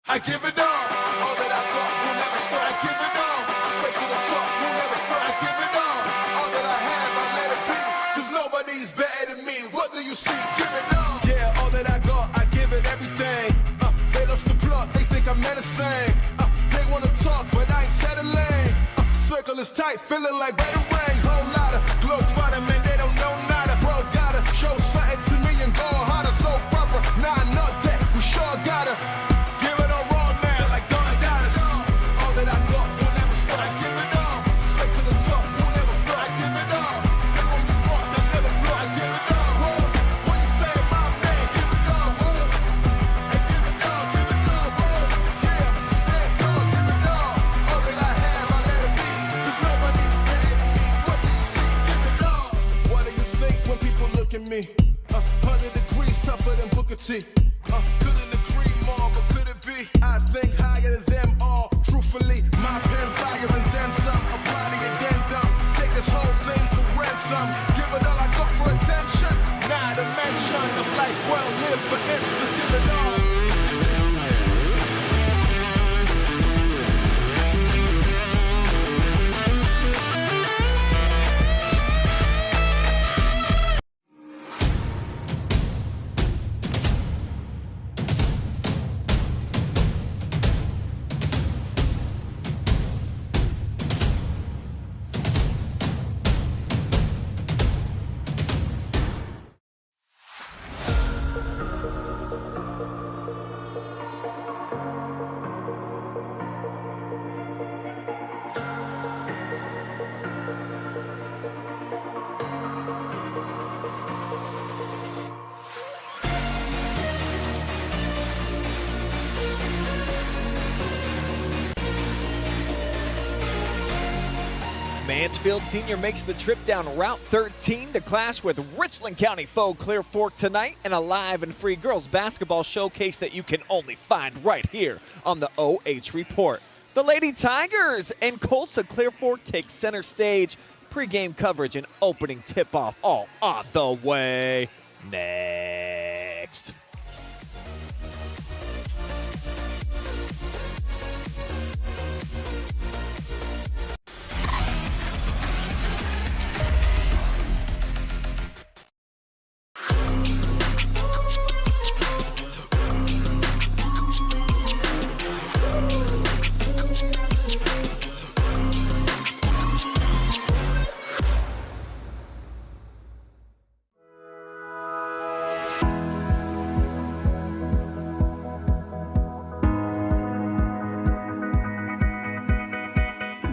I give it all that I got will never stop. I give it all, straight to the top, will never stop. I give it all that I have, I let it be, cause nobody's better than me. What do you see? Give it all. Yeah, all that I got, I give it everything. They lost the plot, they think I'm menacing. They wanna talk, but I ain't settling. Circle is tight, feeling like better rings. Whole lot of globe trotting, man, they don't know nada. Bro, gotta show something to me and go harder. So proper, nah, not that, we sure gotta. Me, 100 degrees tougher than Booker T. Couldn't agree more, but could it be? I think higher than them all. Truthfully, my pen fire and then some. Apply to your addendum. Take this whole thing for ransom. Give it all I got for attention. Not a mention of life well lived, for instance. Give it all. Mansfield Senior makes the trip down Route 13 to clash with Richland County foe Clear Fork tonight in a live and free girls basketball showcase that you can only find right here on the OH Report. The Lady Tigers and Colts of Clear Fork take center stage. Pre-game coverage and opening tip-off all on the way next.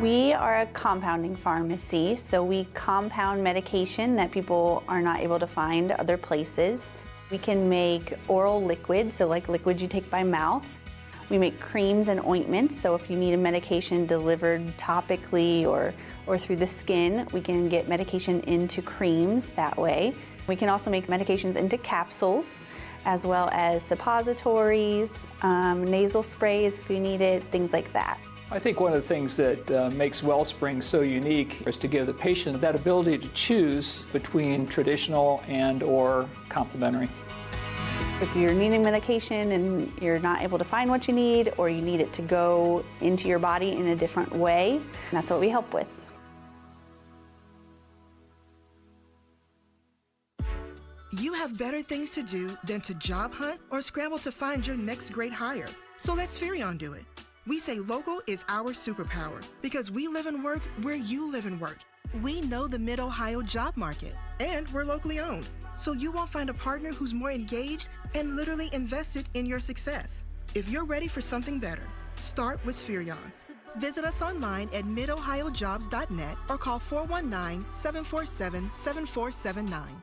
We are a compounding pharmacy, so we compound medication that people are not able to find other places. We can make oral liquids, so like liquids you take by mouth. We make creams and ointments, so if you need a medication delivered topically or through the skin, we can get medication into creams that way. We can also make medications into capsules, as well as suppositories, nasal sprays if you need it, things like that. I think one of the things that makes Wellspring so unique is to give the patient that ability to choose between traditional and or complementary. If you're needing medication and you're not able to find what you need, or you need it to go into your body in a different way, that's what we help with. You have better things to do than to job hunt or scramble to find your next great hire. So let Spherion do it. We say local is our superpower because we live and work where you live and work. We know the Mid-Ohio job market, and we're locally owned. So you won't find a partner who's more engaged and literally invested in your success. If you're ready for something better, start with Spherion. Visit us online at midohiojobs.net or call 419-747-7479.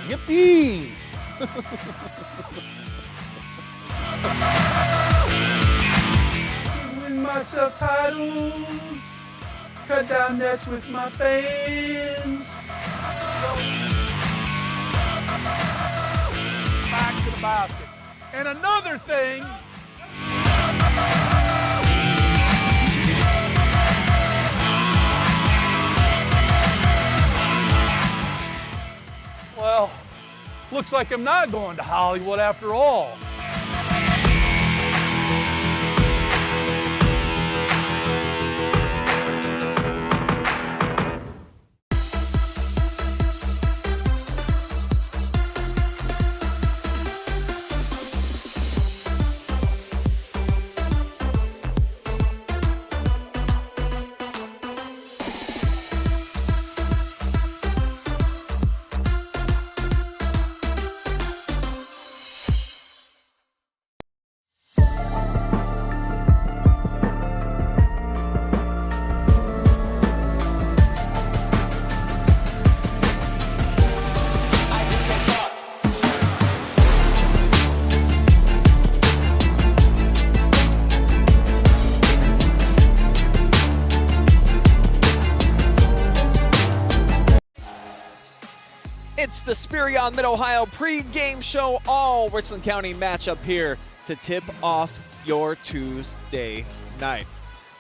Yippee! Win my subtitles, cut down nets with my fans. Back to the basket. And another thing, looks like I'm not going to Hollywood after all. It's the Spherion Mid-Ohio pre-game show, all Richland County matchup here to tip off your Tuesday night.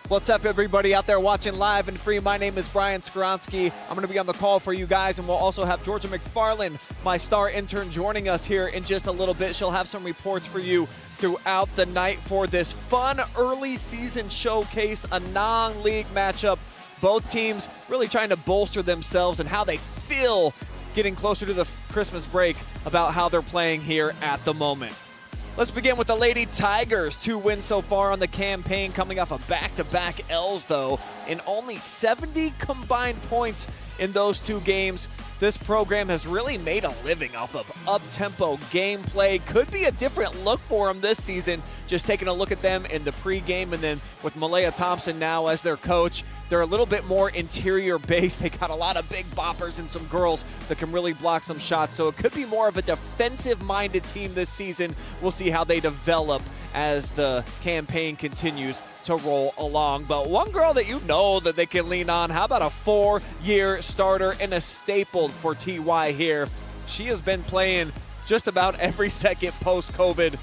What's up, everybody out there watching live and free? My name is Brian Skowronski. I'm going to be on the call for you guys, and we'll also have Georgia McFarland, my star intern, joining us here in just a little bit. She'll have some reports for you throughout the night for this fun early season showcase, a non-league matchup. Both teams really trying to bolster themselves and how they feel getting closer to the Christmas break about how they're playing here at the moment. Let's begin with the Lady Tygers. 2 wins so far on the campaign, coming off a back-to-back L's, though, and only 70 combined points in those 2 games. This program has really made a living off of up-tempo gameplay. Could be a different look for them this season. Just taking a look at them in the pregame, and then with Malaya Thompson now as their coach, they're a little bit more interior-based. They got a lot of big boppers and some girls that can really block some shots. So it could be more of a defensive-minded team this season. We'll see how they develop as the campaign continues to roll along. But one girl that you know that they can lean on, how about a 4-year starter and a staple for TY here? She has been playing just about every second post-COVID.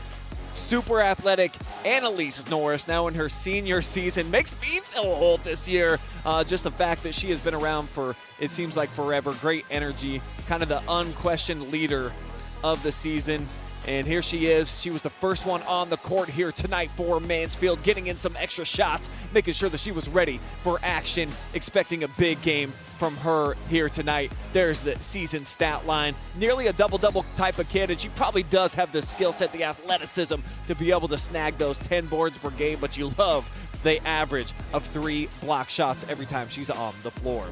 Super athletic Annaleise Norris, now in her senior season, makes me feel old this year. Just the fact that she has been around for, it seems like forever. Great energy, kind of the unquestioned leader of the season. And here she is. She was the first one on the court here tonight for Mansfield, getting in some extra shots, making sure that she was ready for action, expecting a big game from her here tonight. There's the season stat line. Nearly a double-double type of kid, and she probably does have the skill set, the athleticism to be able to snag those 10 boards per game, but you love the average of 3 block shots every time she's on the floor.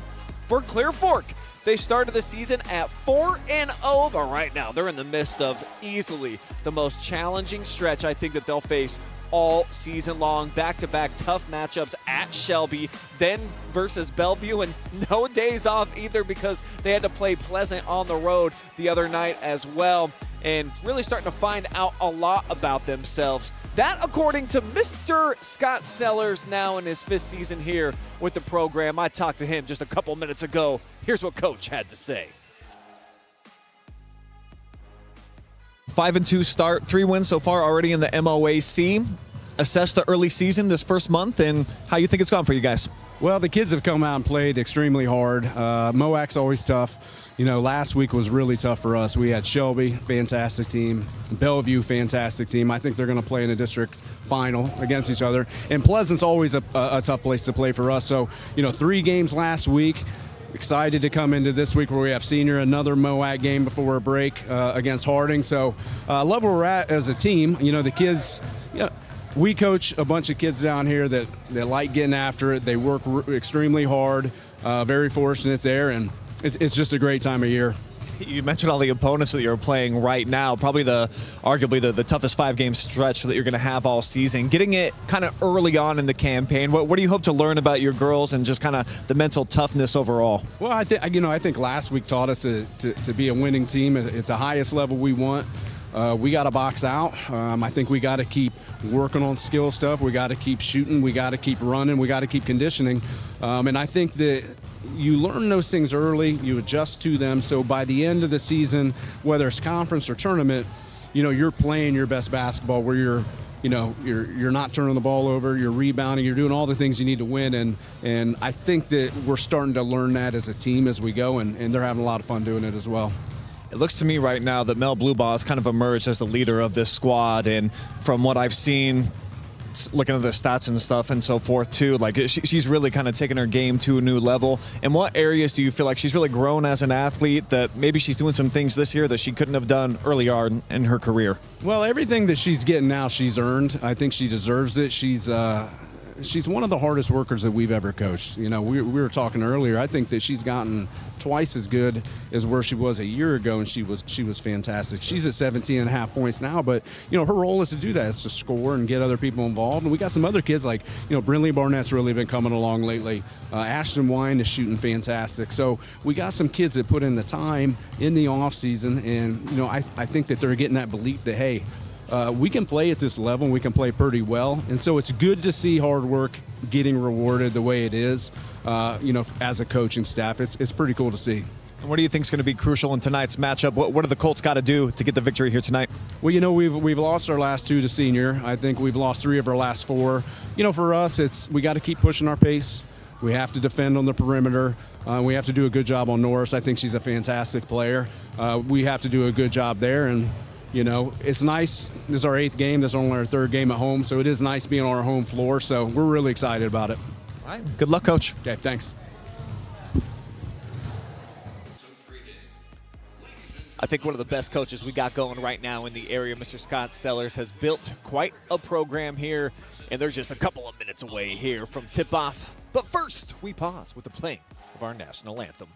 For Clear Fork, they started the season at 4-0, but right now they're in the midst of easily the most challenging stretch I think that they'll face all season long. Back-to-back tough matchups at Shelby, then versus Bellevue, and no days off either because they had to play Pleasant on the road the other night as well, and really starting to find out a lot about themselves. That, according to Mr. Scott Sellers, now in his 5th season here with the program. I talked to him just a couple minutes ago. Here's what Coach had to say. 5-2 start, 3 wins so far already in the MOAC. Assess the early season this first month and how you think it's gone for you guys. Well, the kids have come out and played extremely hard. MOAC's always tough. You know, last week was really tough for us. We had Shelby, fantastic team. Bellevue, fantastic team. I think they're going to play in a district final against each other. And Pleasant's always a tough place to play for us. So, you know, 3 games last week. Excited to come into this week where we have senior, another MOAC game before a break against Harding. So I love where we're at as a team. You know, the kids, we coach a bunch of kids down here that like getting after it. They work extremely hard, very fortunate there, and it's just a great time of year. You mentioned all the opponents that you're playing right now, probably arguably the toughest 5-game stretch that you're going to have all season. Getting it kind of early on in the campaign, what do you hope to learn about your girls and just kind of the mental toughness overall? Well, I think last week taught us to be a winning team at the highest level we want. We got to box out. I think we got to keep working on skill stuff. We got to keep shooting. We got to keep running. We got to keep conditioning. And I think that you learn those things early, you adjust to them, so by the end of the season, whether it's conference or tournament, you're playing your best basketball where you're not turning the ball over, you're rebounding, you're doing all the things you need to win, and I think that we're starting to learn that as a team as we go, and they're having a lot of fun doing it as well. It looks to me right now that Mel Bluebaugh has kind of emerged as the leader of this squad, and from what I've seen, looking at the stats and stuff and so forth too, like she's really kind of taken her game to a new level. In what areas do you feel like she's really grown as an athlete, that maybe she's doing some things this year that she couldn't have done early on in her career? Well, everything that she's getting now, she's earned. I think she deserves it. She's one of the hardest workers that we've ever coached. You know, we were talking earlier. I think that she's gotten twice as good as where she was a year ago, and she was fantastic. She's at 17.5 points now, but, you know, her role is to do that. It's to score and get other people involved. And we got some other kids like, you know, Brinley Barnett's really been coming along lately. Ashton Wine is shooting fantastic. So we got some kids that put in the time in the offseason, and, you know, I think that they're getting that belief that, hey, we can play at this level, and we can play pretty well. And so it's good to see hard work getting rewarded the way it is, you know, as a coaching staff. It's pretty cool to see. And what do you think is going to be crucial in tonight's matchup? What do the Colts got to do to get the victory here tonight? Well, you know, we've lost our last 2 to senior. I think we've lost 3 of our last 4. You know, for us, we got to keep pushing our pace. We have to defend on the perimeter. We have to do a good job on Norris. I think she's a fantastic player. We have to do a good job there, and you know, it's nice. This is our 8th game. This is only our 3rd game at home, so it is nice being on our home floor. So we're really excited about it. All right. Good luck, Coach. Okay, thanks. I think one of the best coaches we got going right now in the area, Mr. Scott Sellers, has built quite a program here, and they're just a couple of minutes away here from tip-off. But first, we pause with the playing of our national anthem.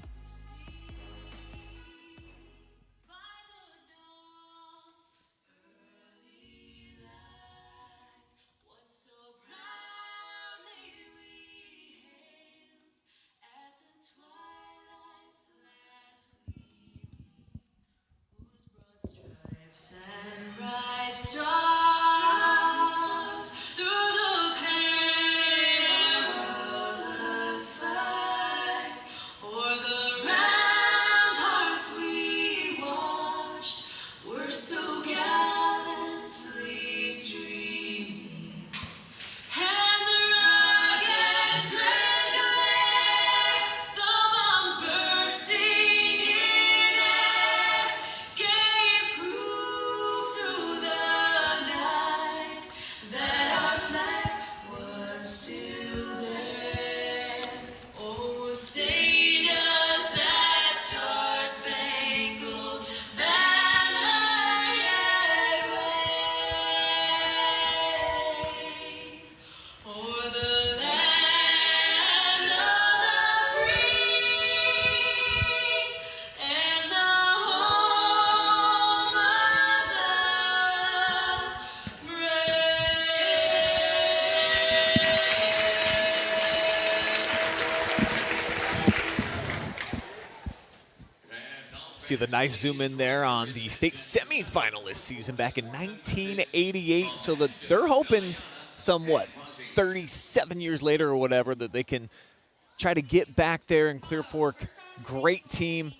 See the nice zoom in there on the state semifinalist season back in 1988. So that they're hoping somewhat 37 years later or whatever that they can try to get back there in Clear Fork. Great team,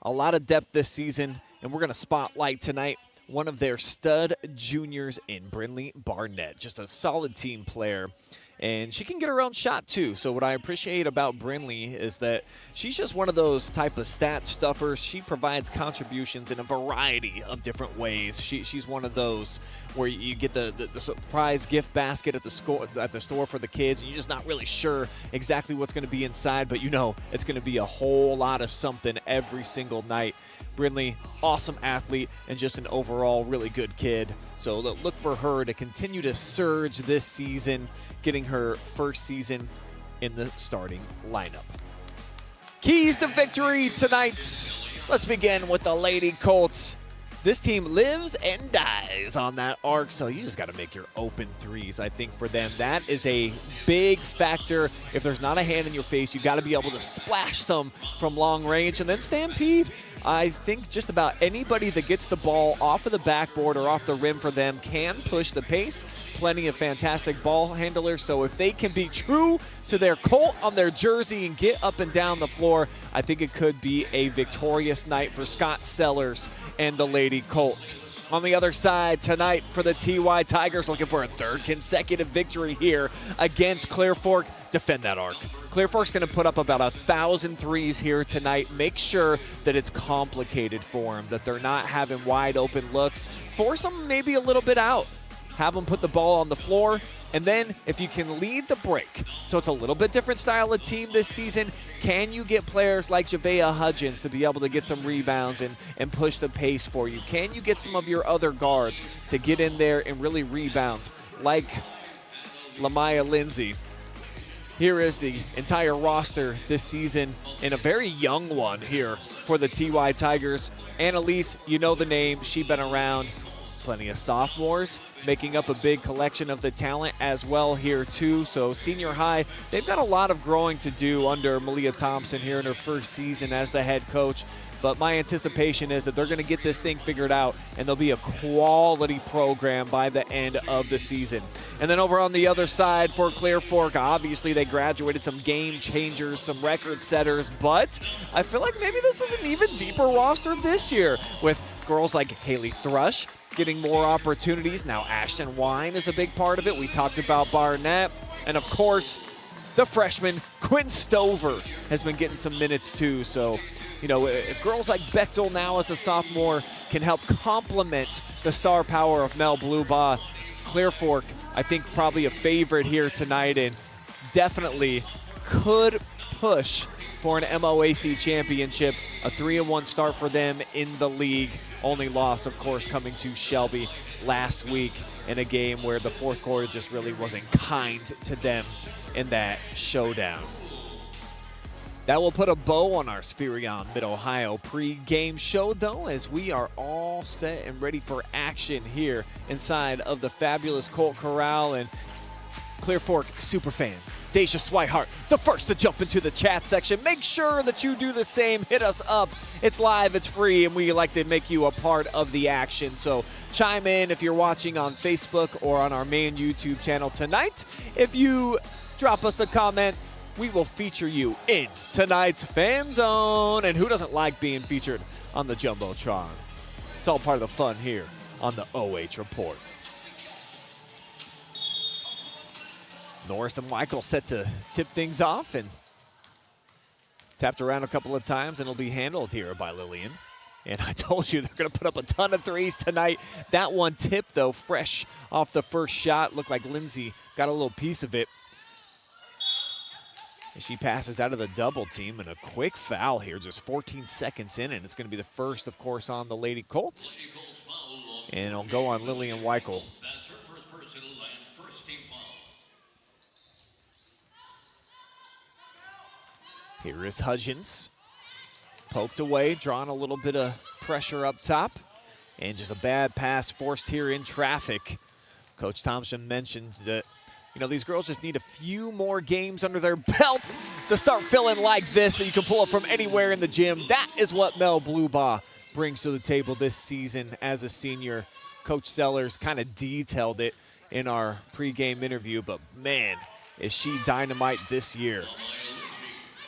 a lot of depth this season, and we're going to spotlight tonight one of their stud juniors in Brinley Barnett. Just a solid team player. And she can get her own shot, too. So what I appreciate about Brinley is that she's just one of those type of stat stuffers. She provides contributions in a variety of different ways. She's one of those where you get the surprise gift basket at the store for the kids, and you're just not really sure exactly what's going to be inside, but you know it's going to be a whole lot of something every single night. Brinley, awesome athlete, and just an overall really good kid. So look for her to continue to surge this season, getting her first season in the starting lineup. Keys to victory tonight. Let's begin with the Lady Colts. This team lives and dies on that arc, so you just got to make your open threes, I think, for them. That is a big factor. If there's not a hand in your face, you got to be able to splash some from long range. And then Stampede, I think just about anybody that gets the ball off of the backboard or off the rim for them can push the pace. Plenty of fantastic ball handlers, so if they can be true to their Colt on their jersey and get up and down the floor, I think it could be a victorious night for Scott Sellers and the Lady Colts. On the other side tonight for the TY Tigers, looking for a third consecutive victory here against Clear Fork. Defend that arc. Clear Fork's going to put up about 1,000 threes here tonight. Make sure that it's complicated for them, that they're not having wide open looks. Force them maybe a little bit out. Have them put the ball on the floor, and then if you can lead the break, so it's a little bit different style of team this season, can you get players like Javea Hudgens to be able to get some rebounds and push the pace for you? Can you get some of your other guards to get in there and really rebound, like Lamaya Lindsay? Here is the entire roster this season, and a very young one here for the TY Tigers. Annaleise, you know the name, she's been around. Plenty of sophomores making up a big collection of the talent as well here too. So senior high, they've got a lot of growing to do under Malia Thompson here in her first season as the head coach. But my anticipation is that they're going to get this thing figured out, and they'll be a quality program by the end of the season. And then over on the other side for Clear Fork, obviously they graduated some game changers, some record setters, but I feel like maybe this is an even deeper roster this year with girls like Haley Thrush getting more opportunities. Now Ashton Wine is a big part of it. We talked about Barnett. And of course, the freshman Quinn Stover has been getting some minutes too. So, you know, if girls like Bechtel now as a sophomore can help complement the star power of Mel Blubaugh, Clear Fork, I think probably a favorite here tonight and definitely could push for an MOAC championship. A 3-1 start for them in the league. Only loss, of course, coming to Shelby last week in a game where the fourth quarter just really wasn't kind to them in that showdown. That will put a bow on our Spherion Mid-Ohio pre-game show, though, as we are all set and ready for action here inside of the fabulous Colt Corral. And Clear Fork superfan Deja Swihart, the first to jump into the chat section. Make sure that you do the same. Hit us up. It's live, it's free, and we like to make you a part of the action. So chime in if you're watching on Facebook or on our main YouTube channel tonight. If you drop us a comment, we will feature you in tonight's Fan Zone. And who doesn't like being featured on the Jumbotron? It's all part of the fun here on the OH Report. Norris and Michael set to tip things off and tapped around a couple of times, and it'll be handled here by Lillian. And I told you they're going to put up a ton of threes tonight. That one tip, though, fresh off the first shot. Looked like Lindsay got a little piece of it. And she passes out of the double team, and a quick foul here, just 14 seconds in, and it's going to be the first, of course, on the Lady Colts. And it'll go on Lillian Weichel. Here is Hudgens, poked away, drawing a little bit of pressure up top, and just a bad pass forced here in traffic. Coach Thompson mentioned that, you know, these girls just need a few more games under their belt to start feeling like this, that you can pull up from anywhere in the gym. That is what Mel Blubaugh brings to the table this season as a senior. Coach Sellers kind of detailed it in our pregame interview, but man, is she dynamite this year.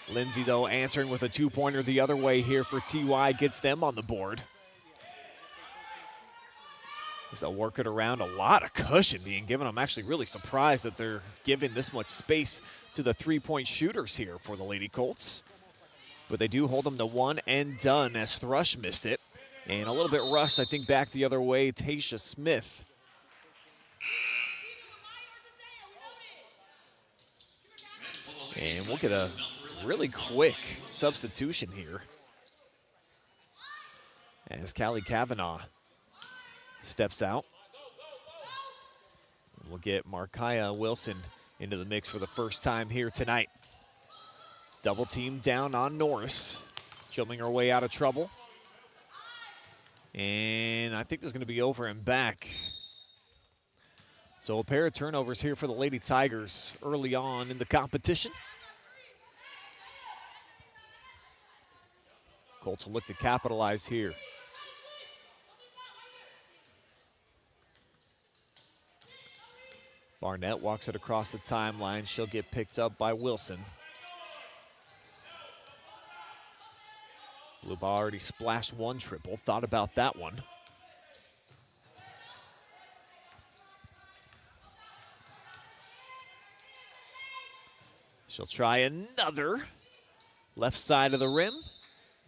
Lindsay, though, answering with a two-pointer the other way here for TY, gets them on the board. As they'll work it around, a lot of cushion being given. I'm actually really surprised that they're giving this much space to the three-point shooters here for the Lady Colts. But they do hold them to one and done as Thrush missed it. And a little bit rushed, I think, back the other way, Tasha Smith. And we'll get a really quick substitution here as Callie Kavanaugh steps out. We'll get Markiah Wilson into the mix for the first time here tonight. Double team down on Norris, jumping her way out of trouble. And I think this is going to be over and back. So a pair of turnovers here for the Lady Tigers early on in the competition. Colts will look to capitalize here. Barnett walks it across the timeline. She'll get picked up by Wilson. Blubaugh already splashed one triple. Thought about that one. She'll try another left side of the rim.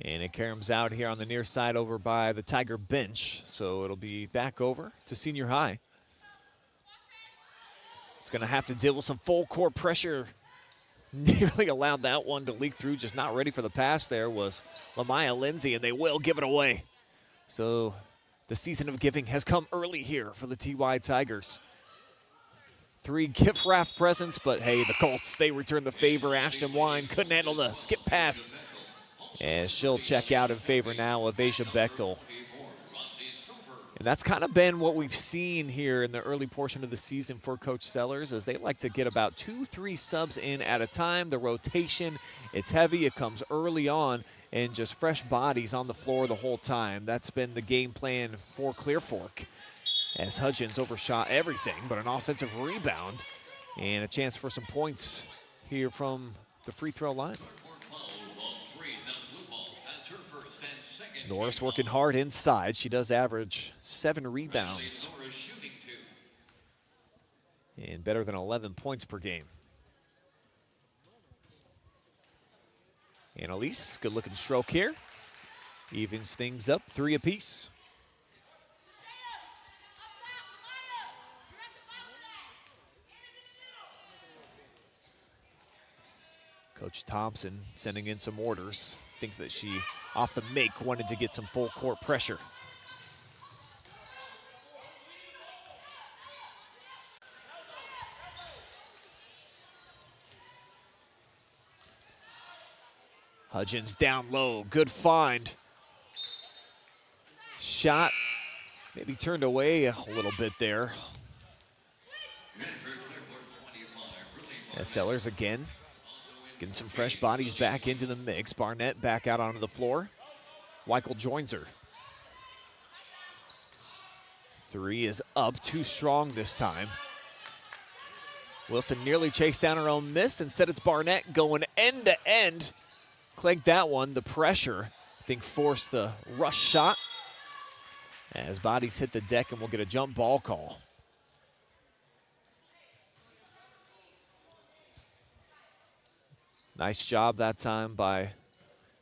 And it caroms out here on the near side over by the Tiger bench. So it'll be back over to senior high. It's going to have to deal with some full court pressure. Nearly allowed that one to leak through. Just not ready for the pass there was Lamaya Lindsay, and they will give it away. So the season of giving has come early here for the TY Tigers. 3 gift wrap presents, but hey, the Colts, they return the favor. Ashton Wine couldn't handle the skip pass. And she'll check out in favor now of Asia Bechtel. And that's kind of been what we've seen here in the early portion of the season for Coach Sellers, as they like to get about 2-3 subs in at a time. The rotation, it's heavy, it comes early on, and just fresh bodies on the floor the whole time. That's been the game plan for Clear Fork, as Hudgens overshot everything but an offensive rebound and a chance for some points here from the free throw line. Norris working hard inside. She does average 7 rebounds and better than 11 points per game. Annaleise, good looking stroke here. Evens things up, 3 apiece. Coach Thompson sending in some orders. Thinks that she, off the make, wanted to get some full court pressure. Hudgens down low, good find. Shot maybe turned away a little bit there. As Sellers again. Getting some fresh bodies back into the mix. Barnett back out onto the floor. Weichel joins her. 3 is up, too strong this time. Wilson nearly chased down her own miss. Instead, it's Barnett going end to end. Clanked that one. The pressure, I think, forced the rush shot as bodies hit the deck, and we'll get a jump ball call. Nice job that time by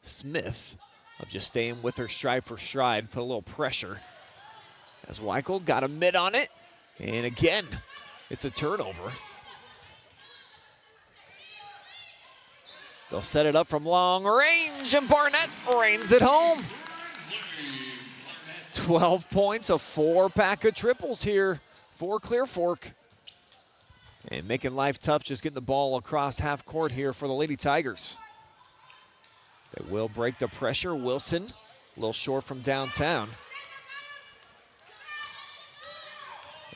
Smith of just staying with her stride for stride, put a little pressure. As Weichel got a mid on it, and again, it's a turnover. They'll set it up from long range, and Barnett reigns it home. 12 points, a 4-pack of triples here for Clear Fork. And making life tough, just getting the ball across half court here for the Lady Tigers. They will break the pressure. Wilson, a little short from downtown.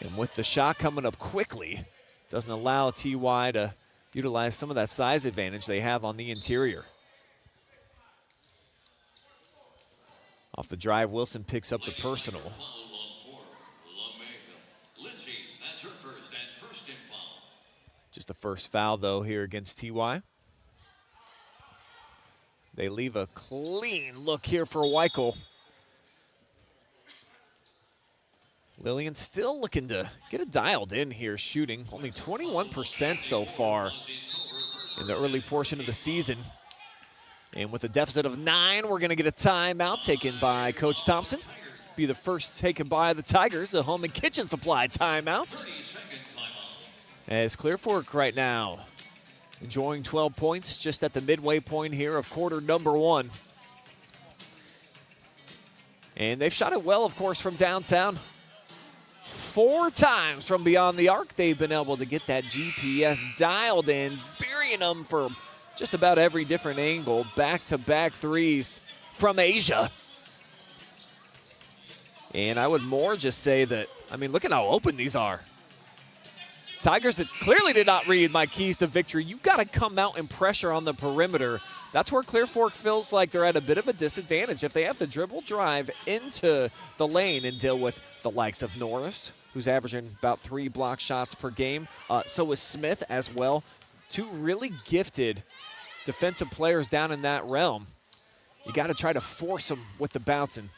And with the shot coming up quickly, doesn't allow TY to utilize some of that size advantage they have on the interior. Off the drive, Wilson picks up the personal. Just the first foul, though, here against TY. They leave a clean look here for Weichel. Lillian still looking to get it dialed in here, shooting. Only 21% so far in the early portion of the season. And with a deficit of 9, we're going to get a timeout taken by Coach Thompson. Be the first taken by the Tigers, a home and kitchen supply timeout. As Clear Fork right now enjoying 12 points just at the midway point here of quarter number 1. And they've shot it well, of course, from downtown. 4 times from beyond the arc, they've been able to get that GPS dialed in, burying them from just about every different angle. Back-to-back threes from Asia. And I would more just say that, I mean, look at how open these are. Tigers that clearly did not read my keys to victory. You got to come out and pressure on the perimeter. That's where Clear Fork feels like they're at a bit of a disadvantage. If they have to dribble drive into the lane and deal with the likes of Norris, who's averaging about 3 block shots per game. So is Smith as well. 2 really gifted defensive players down in that realm. You got to try to force them with the bouncing.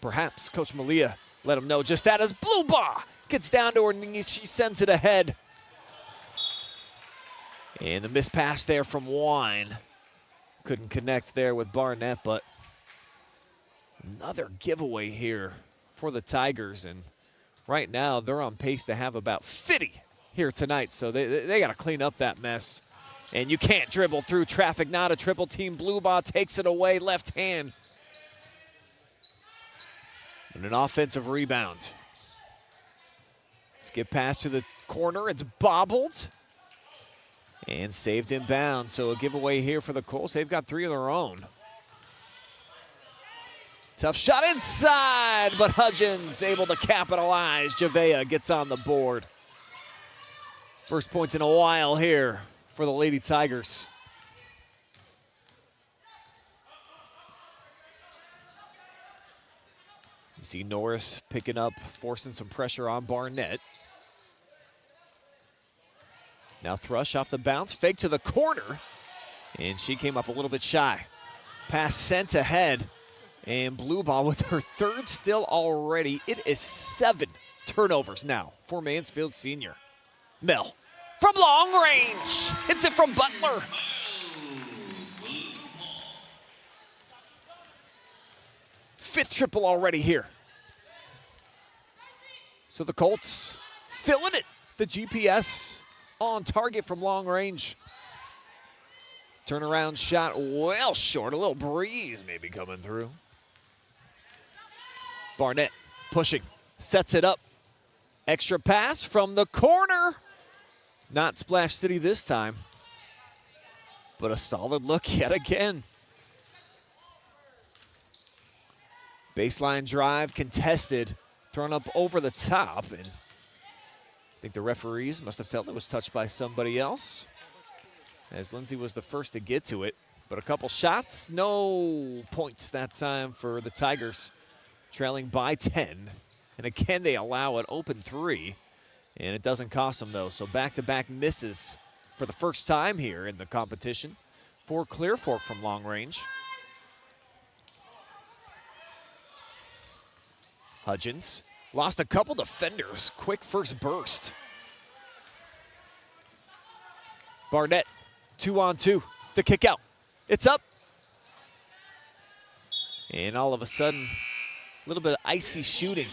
Perhaps Coach Malia let him know just that as Blue Bar gets down to her knees. She sends it ahead. And the missed pass there from Wine. Couldn't connect there with Barnett, but another giveaway here for the Tygers. And right now, they're on pace to have about 50 here tonight, so they got to clean up that mess. And you can't dribble through traffic, not a triple team. Blue Ball takes it away, left hand. And an offensive rebound. Skip pass to the corner, it's bobbled. And saved inbound, so a giveaway here for the Colts. They've got 3 of their own. Tough shot inside, but Hudgens able to capitalize. Javea gets on the board. First point in a while here for the Lady Tigers. You see Norris picking up, forcing some pressure on Barnett. Now Thrush off the bounce, fake to the corner, and she came up a little bit shy. Pass sent ahead, and Blue Ball with her 3rd steal already. It is 7 turnovers now for Mansfield Senior. Mel from long range, hits it from Butler. Fifth triple already here. So the Colts filling it. The GPS on target from long range. Turnaround shot well short. A little breeze maybe coming through. Barnett pushing, sets it up. Extra pass from the corner. Not Splash City this time, but a solid look yet again. Baseline drive contested, thrown up over the top, and I think the referees must have felt it was touched by somebody else, as Lindsay was the first to get to it. But a couple shots, no points that time for the Tigers, trailing by 10. And again, they allow an open 3, and it doesn't cost them though. So back-to-back misses for the first time here in the competition for Clear Fork from long range. Hudgens lost a couple defenders. Quick first burst. Barnett, 2-on-2. The kick out. It's up. And all of a sudden, a little bit of icy shooting.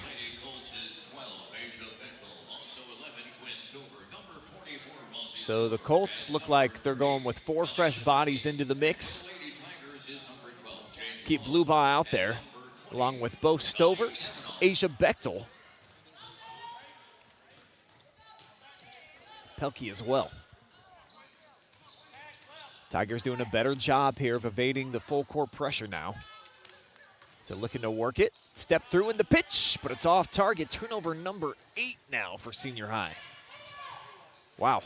So the Colts look like they're going with 4 fresh bodies into the mix. Keep Blue Ball out there, along with Bo Stovers, Asia Bechtel, Pelkey as well. Tigers doing a better job here of evading the full court pressure now. So looking to work it, step through in the pitch, but it's off target. Turnover number 8 now for Senior High. Wow.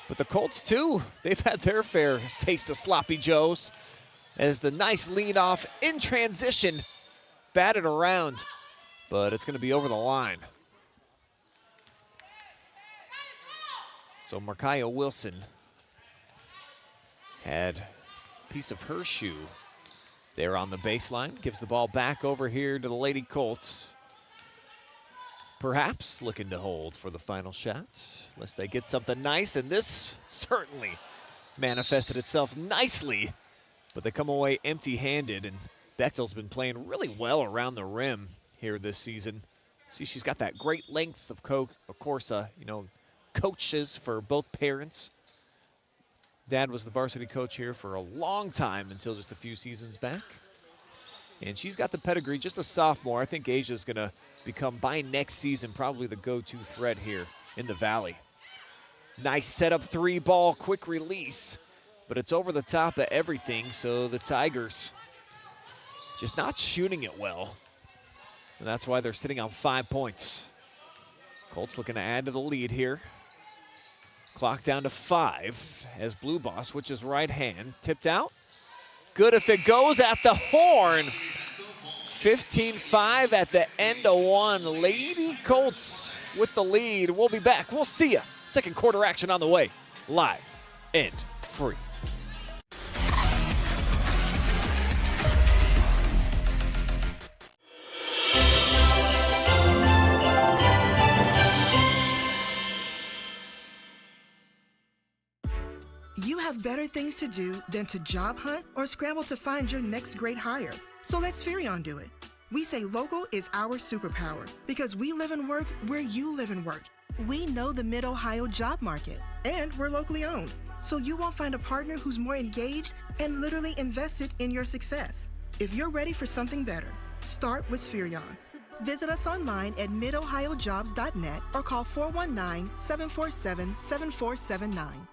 But the Colts too, they've had their fair taste of sloppy joes, as the nice lead off in transition batted around, but it's going to be over the line. So Markaya Wilson had a piece of her shoe there on the baseline, gives the ball back over here to the Lady Colts. Perhaps looking to hold for the final shot, unless they get something nice, and this certainly manifested itself nicely. But they come away empty-handed, and Bechtel's been playing really well around the rim here this season. See, she's got that great length of course, coaches for both parents. Dad was the varsity coach here for a long time until just a few seasons back. And she's got the pedigree, just a sophomore. I think Asia's going to become, by next season, probably the go-to threat here in the Valley. Nice setup 3-ball, quick release. But it's over the top of everything, so the Tigers just not shooting it well. And that's why they're sitting on 5 points. Colts looking to add to the lead here. Clock down to 5 as Blue Ball switches right hand. Tipped out. Good if it goes at the horn. 15-5 at the end of 1. Lady Colts with the lead. We'll be back. We'll see you. Second quarter action on the way. Live and free. better things to do than to job hunt or scramble to find your next great hire. So let Spherion do it. We say local is our superpower because we live and work where you live and work. We know the Mid-Ohio job market, and we're locally owned. So you won't find a partner who's more engaged and literally invested in your success. If you're ready for something better, start with Spherion. Visit us online at midohiojobs.net or call 419-747-7479.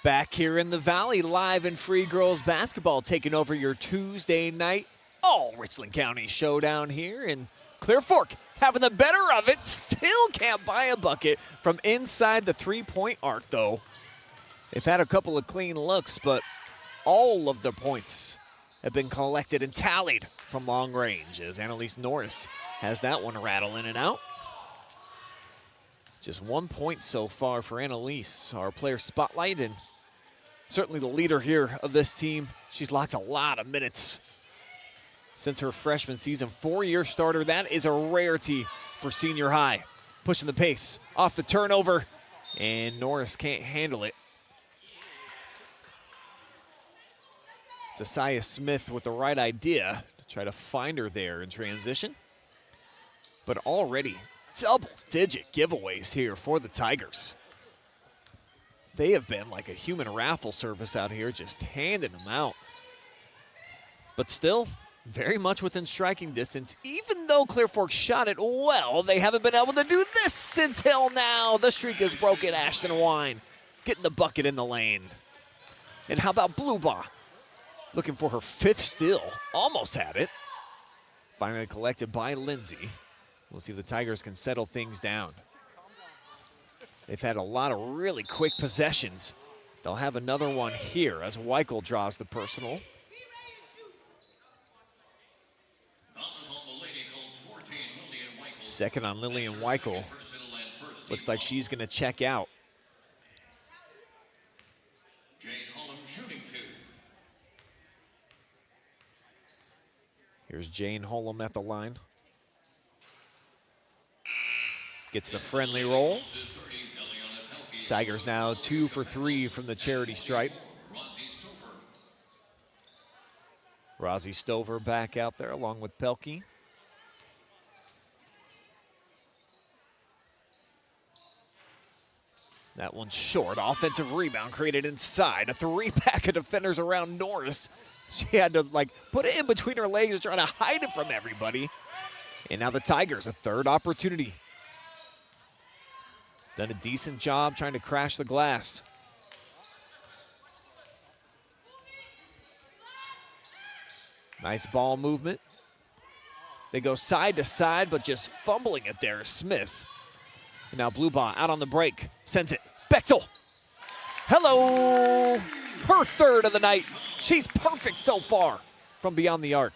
Back here in the Valley, live and free girls basketball taking over your Tuesday night all-Richland County showdown here in Clear Fork. Having the better of it, still can't buy a bucket from inside the three-point arc, though. They've had a couple of clean looks, but all of the points have been collected and tallied from long range as Annaleise Norris has that one rattle in and out. Just 1 point so far for Annaleise, our player spotlight, and certainly the leader here of this team. She's locked a lot of minutes since her freshman season. 4-year starter, that is a rarity for senior high. Pushing the pace off the turnover, and Norris can't handle it. It's Asaya Smith with the right idea to try to find her there in transition. But already double-digit giveaways here for the Tigers. They have been like a human raffle service out here, just handing them out. But still, very much within striking distance. Even though Clear Fork shot it well, they haven't been able to do this until now. The streak is broken. Ashton Wine getting the bucket in the lane. And how about Bluebaugh? Looking for her 5th steal. Almost had it. Finally collected by Lindsay. We'll see if the Tigers can settle things down. They've had a lot of really quick possessions. They'll have another one here as Weichel draws the personal. Second on Lillian Weichel. Looks like she's going to check out. Here's Jane Holm at the line. Gets the friendly roll. Tigers now 2 for 3 from the charity stripe. Rosie Stover back out there along with Pelkey. That one's short. Offensive rebound created inside. A 3-pack of defenders around Norris. She had to put it in between her legs and try to hide it from everybody. And now the Tigers, a 3rd opportunity. Done a decent job trying to crash the glass. Nice ball movement. They go side to side, but just fumbling it there is Smith. And now Bluebaugh out on the break. Sends it. Bechtel. Hello. Her 3rd of the night. She's perfect so far from beyond the arc.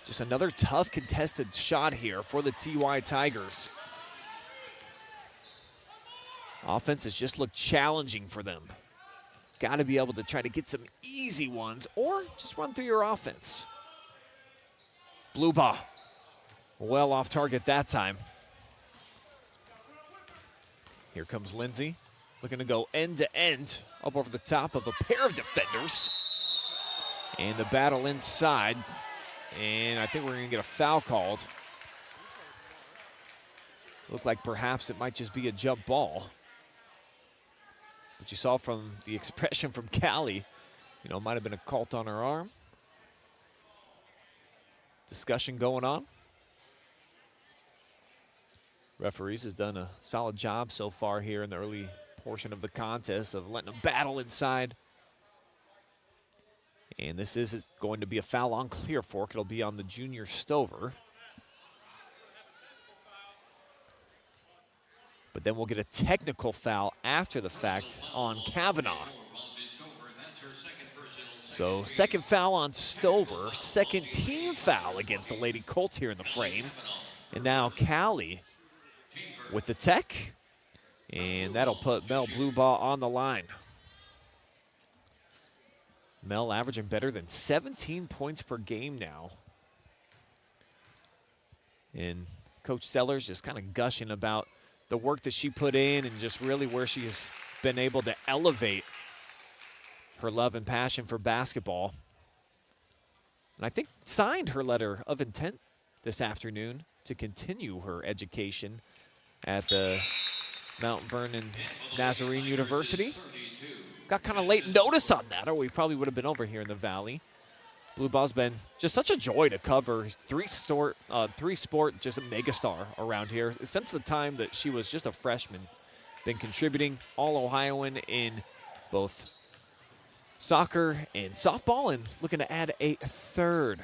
Just another tough contested shot here for the TY Tigers. Offense has just looked challenging for them. Got to be able to try to get some easy ones or just run through your offense. Bluebaugh, well off target that time. Here comes Lindsay, looking to go end to end up over the top of a pair of defenders. And the battle inside. And I think we're going to get a foul called. Looked like perhaps it might just be a jump ball. But you saw from the expression from Callie, it might have been a Colt on her arm. Discussion going on. Referees has done a solid job so far here in the early portion of the contest of letting them battle inside. And this is going to be a foul on Clear Fork. It'll be on the junior Stover. But then we'll get a technical foul after the fact on Kavanaugh. So second foul on Stover, second team foul against the Lady Colts here in the frame. And now Callie with the tech, and that'll put Mel Bluebaugh on the line. Mel averaging better than 17 points per game now. And Coach Sellers just kind of gushing about the work that she put in and just really where she has been able to elevate her love and passion for basketball. And I think signed her letter of intent this afternoon to continue her education at the Mount Vernon Nazarene University. Got kind of late notice on that, or we probably would have been over here in the Valley. Bluebaugh's been just such a joy to cover. Three-sport, just a megastar around here. Since the time that she was just a freshman, been contributing All-Ohioan in both soccer and softball, and looking to add a third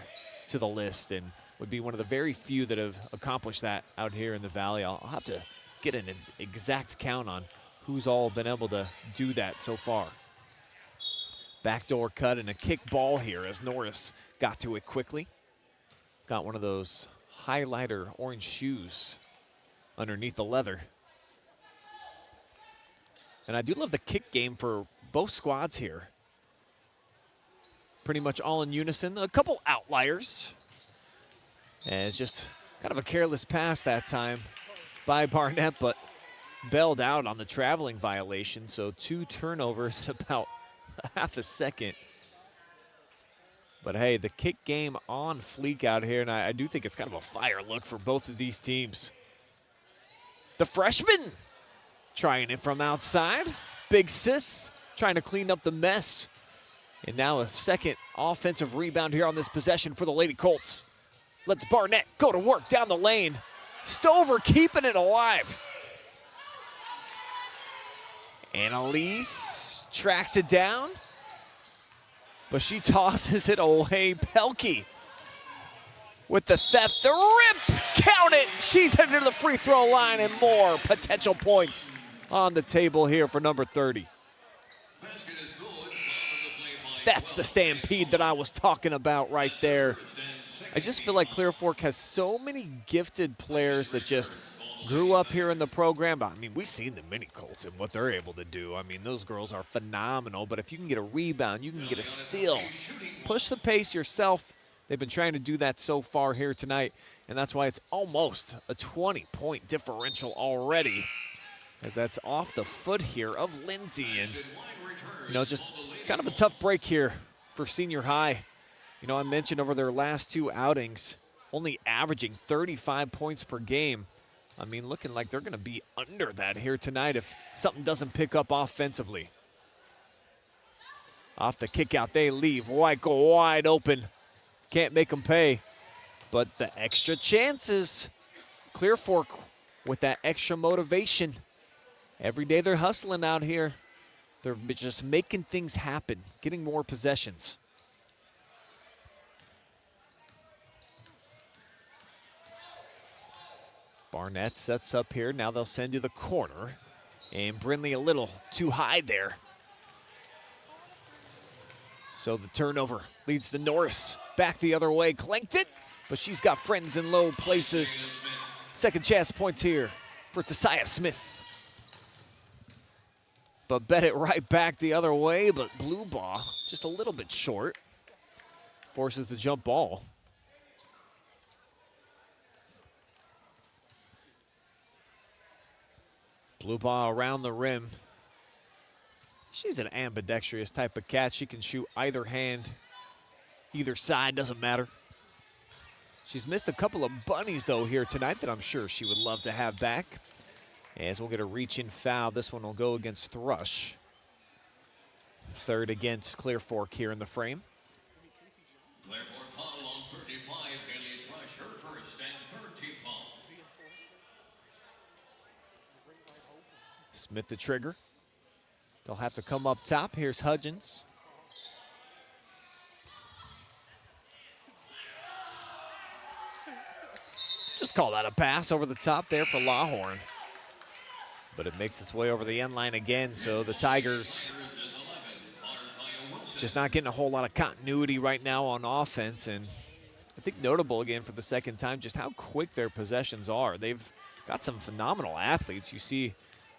to the list, and would be one of the very few that have accomplished that out here in the Valley. I'll have to get an exact count on who's all been able to do that so far. Backdoor cut and a kick ball here as Norris got to it quickly. Got one of those highlighter orange shoes underneath the leather. And I do love the kick game for both squads here. Pretty much all in unison. A couple outliers. And it's just kind of a careless pass that time by Barnett, but bailed out on the traveling violation. So 2 turnovers in about half a second. But hey, the kick game on fleek out here, and I do think it's kind of a fire look for both of these teams. The freshman trying it from outside. Big Sis trying to clean up the mess. And now a second offensive rebound here on this possession for the Lady Colts. Let's Barnett go to work down the lane. Stover keeping it alive. Annaleise tracks it down, but she tosses it away. Pelkey with the theft, the rip, count it. She's headed to the free throw line, and more potential points on the table here for number 30. That's the stampede that I was talking about right there. I just feel like Clear Fork has so many gifted players that just grew up here in the program. I mean, we've seen the mini Colts and what they're able to do. I mean, those girls are phenomenal, but if you can get a rebound, you can get a steal, push the pace yourself. They've been trying to do that so far here tonight, and that's why it's almost a 20-point differential already, as that's off the foot here of Lindsay. And, you know, just kind of a tough break here for senior high. You know, I mentioned over their last 2 outings, only averaging 35 points per game. I mean, looking like they're going to be under that here tonight if something doesn't pick up offensively. Off the kick out, they leave. White go wide open. Can't make them pay. But the extra chances, Clear Fork with that extra motivation. Every day they're hustling out here. They're just making things happen, getting more possessions. Barnett sets up here. Now they'll send to the corner. And Brinley a little too high there. So the turnover leads to Norris. Back the other way. Clanked it, but she's got friends in low places. Second chance points here for Tasiah Smith. But bet it right back the other way, but Bluebaugh just a little bit short. Forces the jump ball. Bluebaugh around the rim. She's an ambidextrous type of cat. She can shoot either hand, either side, doesn't matter. She's missed a couple of bunnies, though, here tonight that I'm sure she would love to have back. As we'll get a reach-in foul. This one will go against Thrush. Third against Clear Fork here in the frame. Clear Fork foul on 35, Haley Thrush, her first and third team foul. Smith the trigger. They'll have to come up top. Here's Hudgens. Just call that a pass over the top there for Lawhorn. But it makes its way over the end line again, so the Tygers just not getting a whole lot of continuity right now on offense. And I think notable again for the second time just how quick their possessions are. They've got some phenomenal athletes. You see,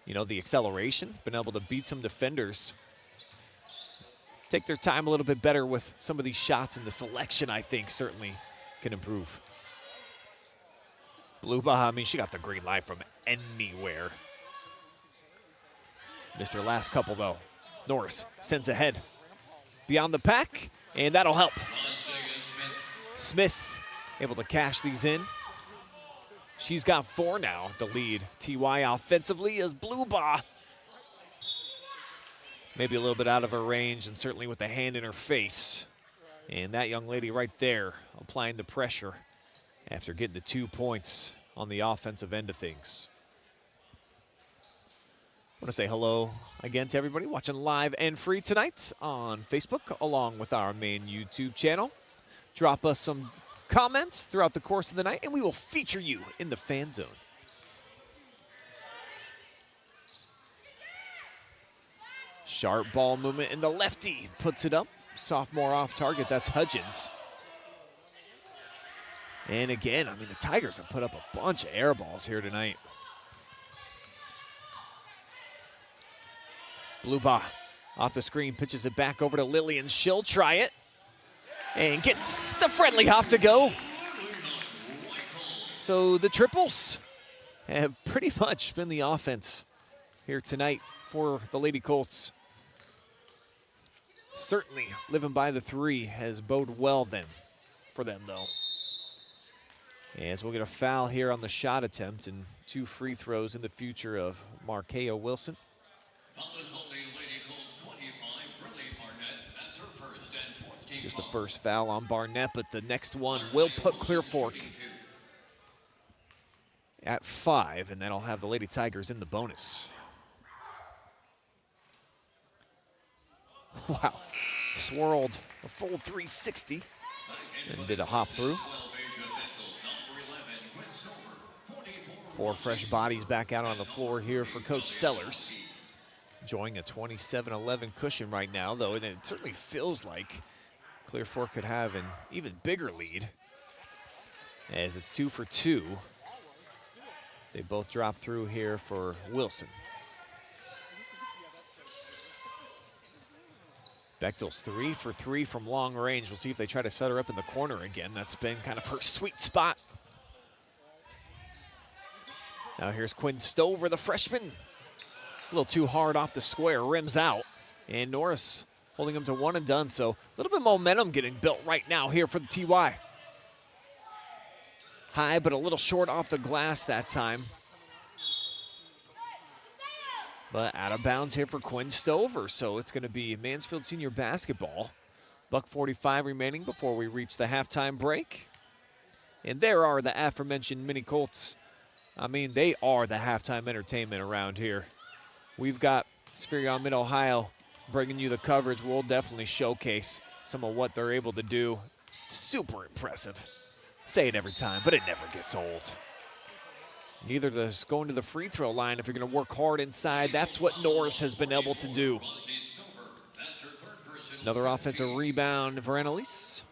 you know, the acceleration, been able to beat some defenders. Take their time a little bit better with some of these shots, and the selection, I think, certainly can improve. Blue Baja, I mean, she got the green light from anywhere. Missed her last couple, though. Norris sends ahead. Beyond the pack, and that'll help. Smith able to cash these in. She's got 4 now to lead TY offensively as Blue Baja maybe a little bit out of her range and certainly with the hand in her face. And that young lady right there applying the pressure after getting the 2 points on the offensive end of things. I want to say hello again to everybody watching live and free tonight on Facebook along with our main YouTube channel. Drop us some comments throughout the course of the night and we will feature you in the fan zone. Sharp ball movement and the lefty puts it up. Sophomore off target, that's Hudgens. And again, I mean, the Tigers have put up a bunch of air balls here tonight. Blue Baja off the screen, pitches it back over to Lillian. She'll try it and gets the friendly hop to go. So the triples have pretty much been the offense here tonight for the Lady Colts. Certainly living by the 3 has bode well then for them, though. As we'll get a foul here on the shot attempt and 2 free throws in the future of Markea Wilson. Just the first foul on Barnett, but the next one will put Clear Fork at 5, and that'll have the Lady Tigers in the bonus. Wow, swirled a full 360 and did a hop through. 4 fresh bodies back out on the floor here for Coach Sellers. Enjoying a 27-11 cushion right now, though, and it certainly feels like Clear Fork could have an even bigger lead as it's 2 for 2. They both drop through here for Wilson. Bechtel's 3 for 3 from long range. We'll see if they try to set her up in the corner again. That's been kind of her sweet spot. Now here's Quinn Stover, the freshman. A little too hard off the square, rims out. And Norris holding him to 1 and done. So a little bit of momentum getting built right now here for the TY. High, but a little short off the glass that time. But out of bounds here for Quinn Stover, so it's going to be Mansfield senior basketball. $1:45 remaining before we reach the halftime break. And there are the aforementioned Mini Colts. I mean, they are the halftime entertainment around here. We've got Spherion Mid-Ohio bringing you the coverage. We'll definitely showcase some of what they're able to do. Super impressive. Say it every time, but it never gets old. Neither does going to the free throw line if you're going to work hard inside. That's what Norris has been able to do. Another offensive rebound for Annaleise.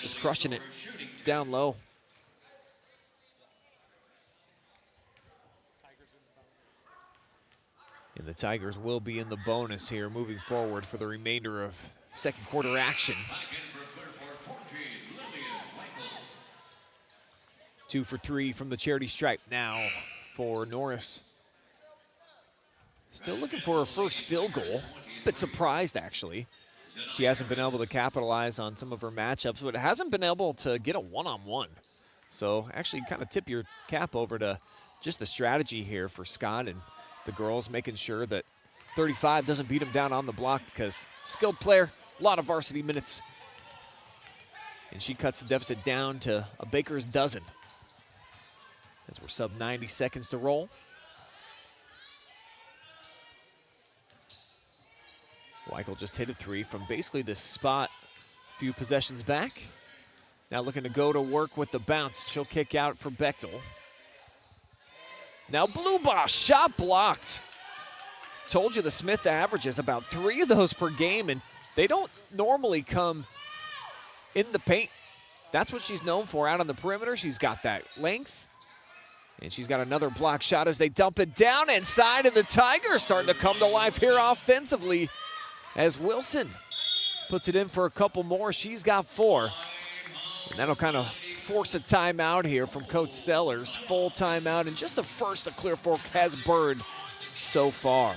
Just crushing it down low. And the Tigers will be in the bonus here moving forward for the remainder of second quarter action. 2 for 3 from the charity stripe now for Norris. Still looking for her first field goal. Bit surprised, actually. She hasn't been able to capitalize on some of her matchups, but hasn't been able to get a one-on-one. So actually kind of tip your cap over to just the strategy here for Scott and the girls, making sure that 35 doesn't beat them down on the block, because skilled player, a lot of varsity minutes. And she cuts the deficit down to a baker's dozen. As we're sub 90 seconds to roll. Weichel just hit a 3 from basically this spot a few possessions back. Now looking to go to work with the bounce. She'll kick out for Bechtel. Now Blue Boss, shot blocked. Told you the Smith averages about 3 of those per game, and they don't normally come in the paint. That's what she's known for out on the perimeter. She's got that length. And she's got another block shot as they dump it down inside, and the Tigers starting to come to life here offensively as Wilson puts it in for a couple more. She's got 4. And that'll kind of force a timeout here from Coach Sellers. Full timeout, and just the first the Clear Fork has burned so far.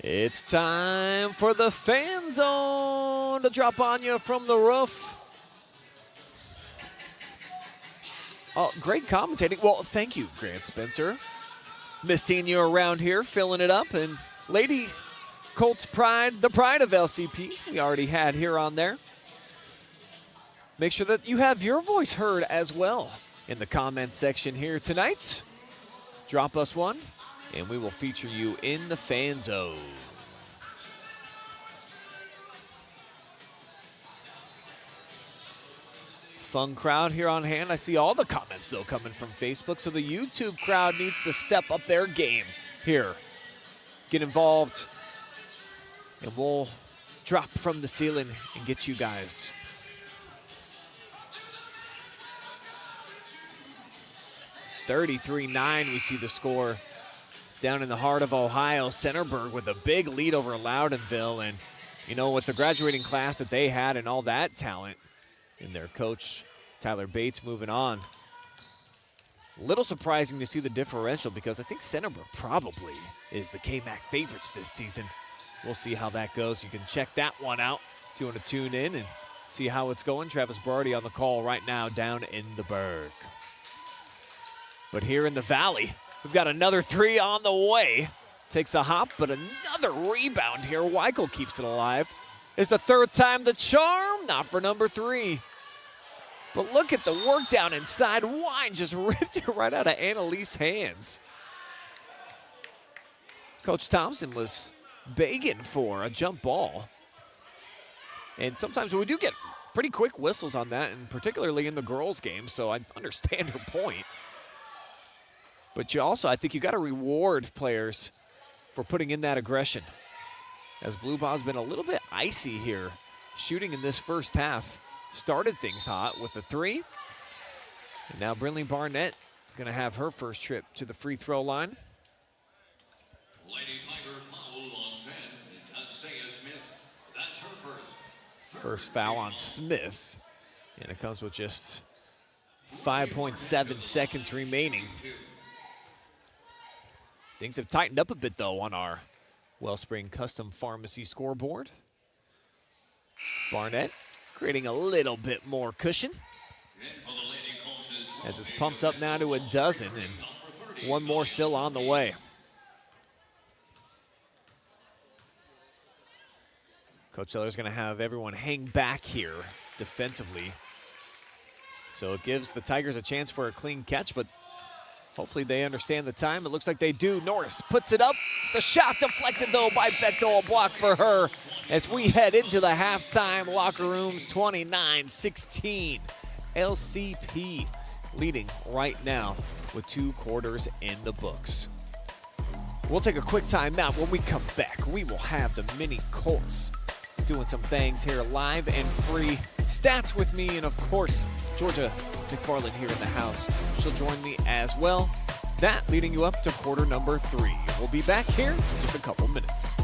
It's time for the fan zone to drop on you from the roof. Oh, great commentating. Well, thank you, Grant Spencer. Miss seeing you around here, filling it up. And Lady Colt's pride, the pride of LCP, we already had here on there. Make sure that you have your voice heard as well in the comment section here tonight. Drop us one, and we will feature you in the fan zone. Fun crowd here on hand. I see all the comments, though, coming from Facebook, so the YouTube crowd needs to step up their game here. Get involved, and we'll drop from the ceiling and get you guys. (33-9), we see the score down in the heart of Ohio. Centerburg with a big lead over Loudonville, and you know, with the graduating class that they had and all that talent, and their coach, Tyler Bates, moving on. Little surprising to see the differential because I think Centerburg probably is the KMAC favorites this season. We'll see how that goes. You can check that one out if you want to tune in and see how it's going. Travis Brody on the call right now down in the Berg. But here in the Valley, we've got another 3 on the way. Takes a hop, but another rebound here. Weichel keeps it alive. It's the 3rd time the charm, not for number 3. But look at the work down inside. Wine just ripped it right out of Annalise's hands. Coach Thompson was begging for a jump ball. And sometimes we do get pretty quick whistles on that, and particularly in the girls' game, so I understand her point. But you also, I think you got to reward players for putting in that aggression, as Blue Ball's been a little bit icy here, shooting in this first half. Started things hot with the 3. And now Brinley Barnett going to have her first trip to the free throw line. Lady Tiger foul on 10. Annaleise Smith. That's her first. First foul on Smith. And it comes with just 5.7 seconds remaining. Things have tightened up a bit, though, on our Wellspring Custom Pharmacy scoreboard. Barnett creating a little bit more cushion as it's pumped up now to a dozen, and one more still on the way. Coach Seller's going to have everyone hang back here defensively. So it gives the Tigers a chance for a clean catch, but hopefully they understand the time. It looks like they do. Norris puts it up. The shot deflected, though, by Bechtel. A block for her as we head into the halftime locker rooms. 29-16. LCP leading right now with 2 quarters in the books. We'll take a quick timeout. When we come back, we will have the mini Colts doing some things here live and free. Stats with me, and of course, Georgia McFarland here in the house. She'll join me as well. That leading you up to quarter number 3. We'll be back here in just a couple minutes.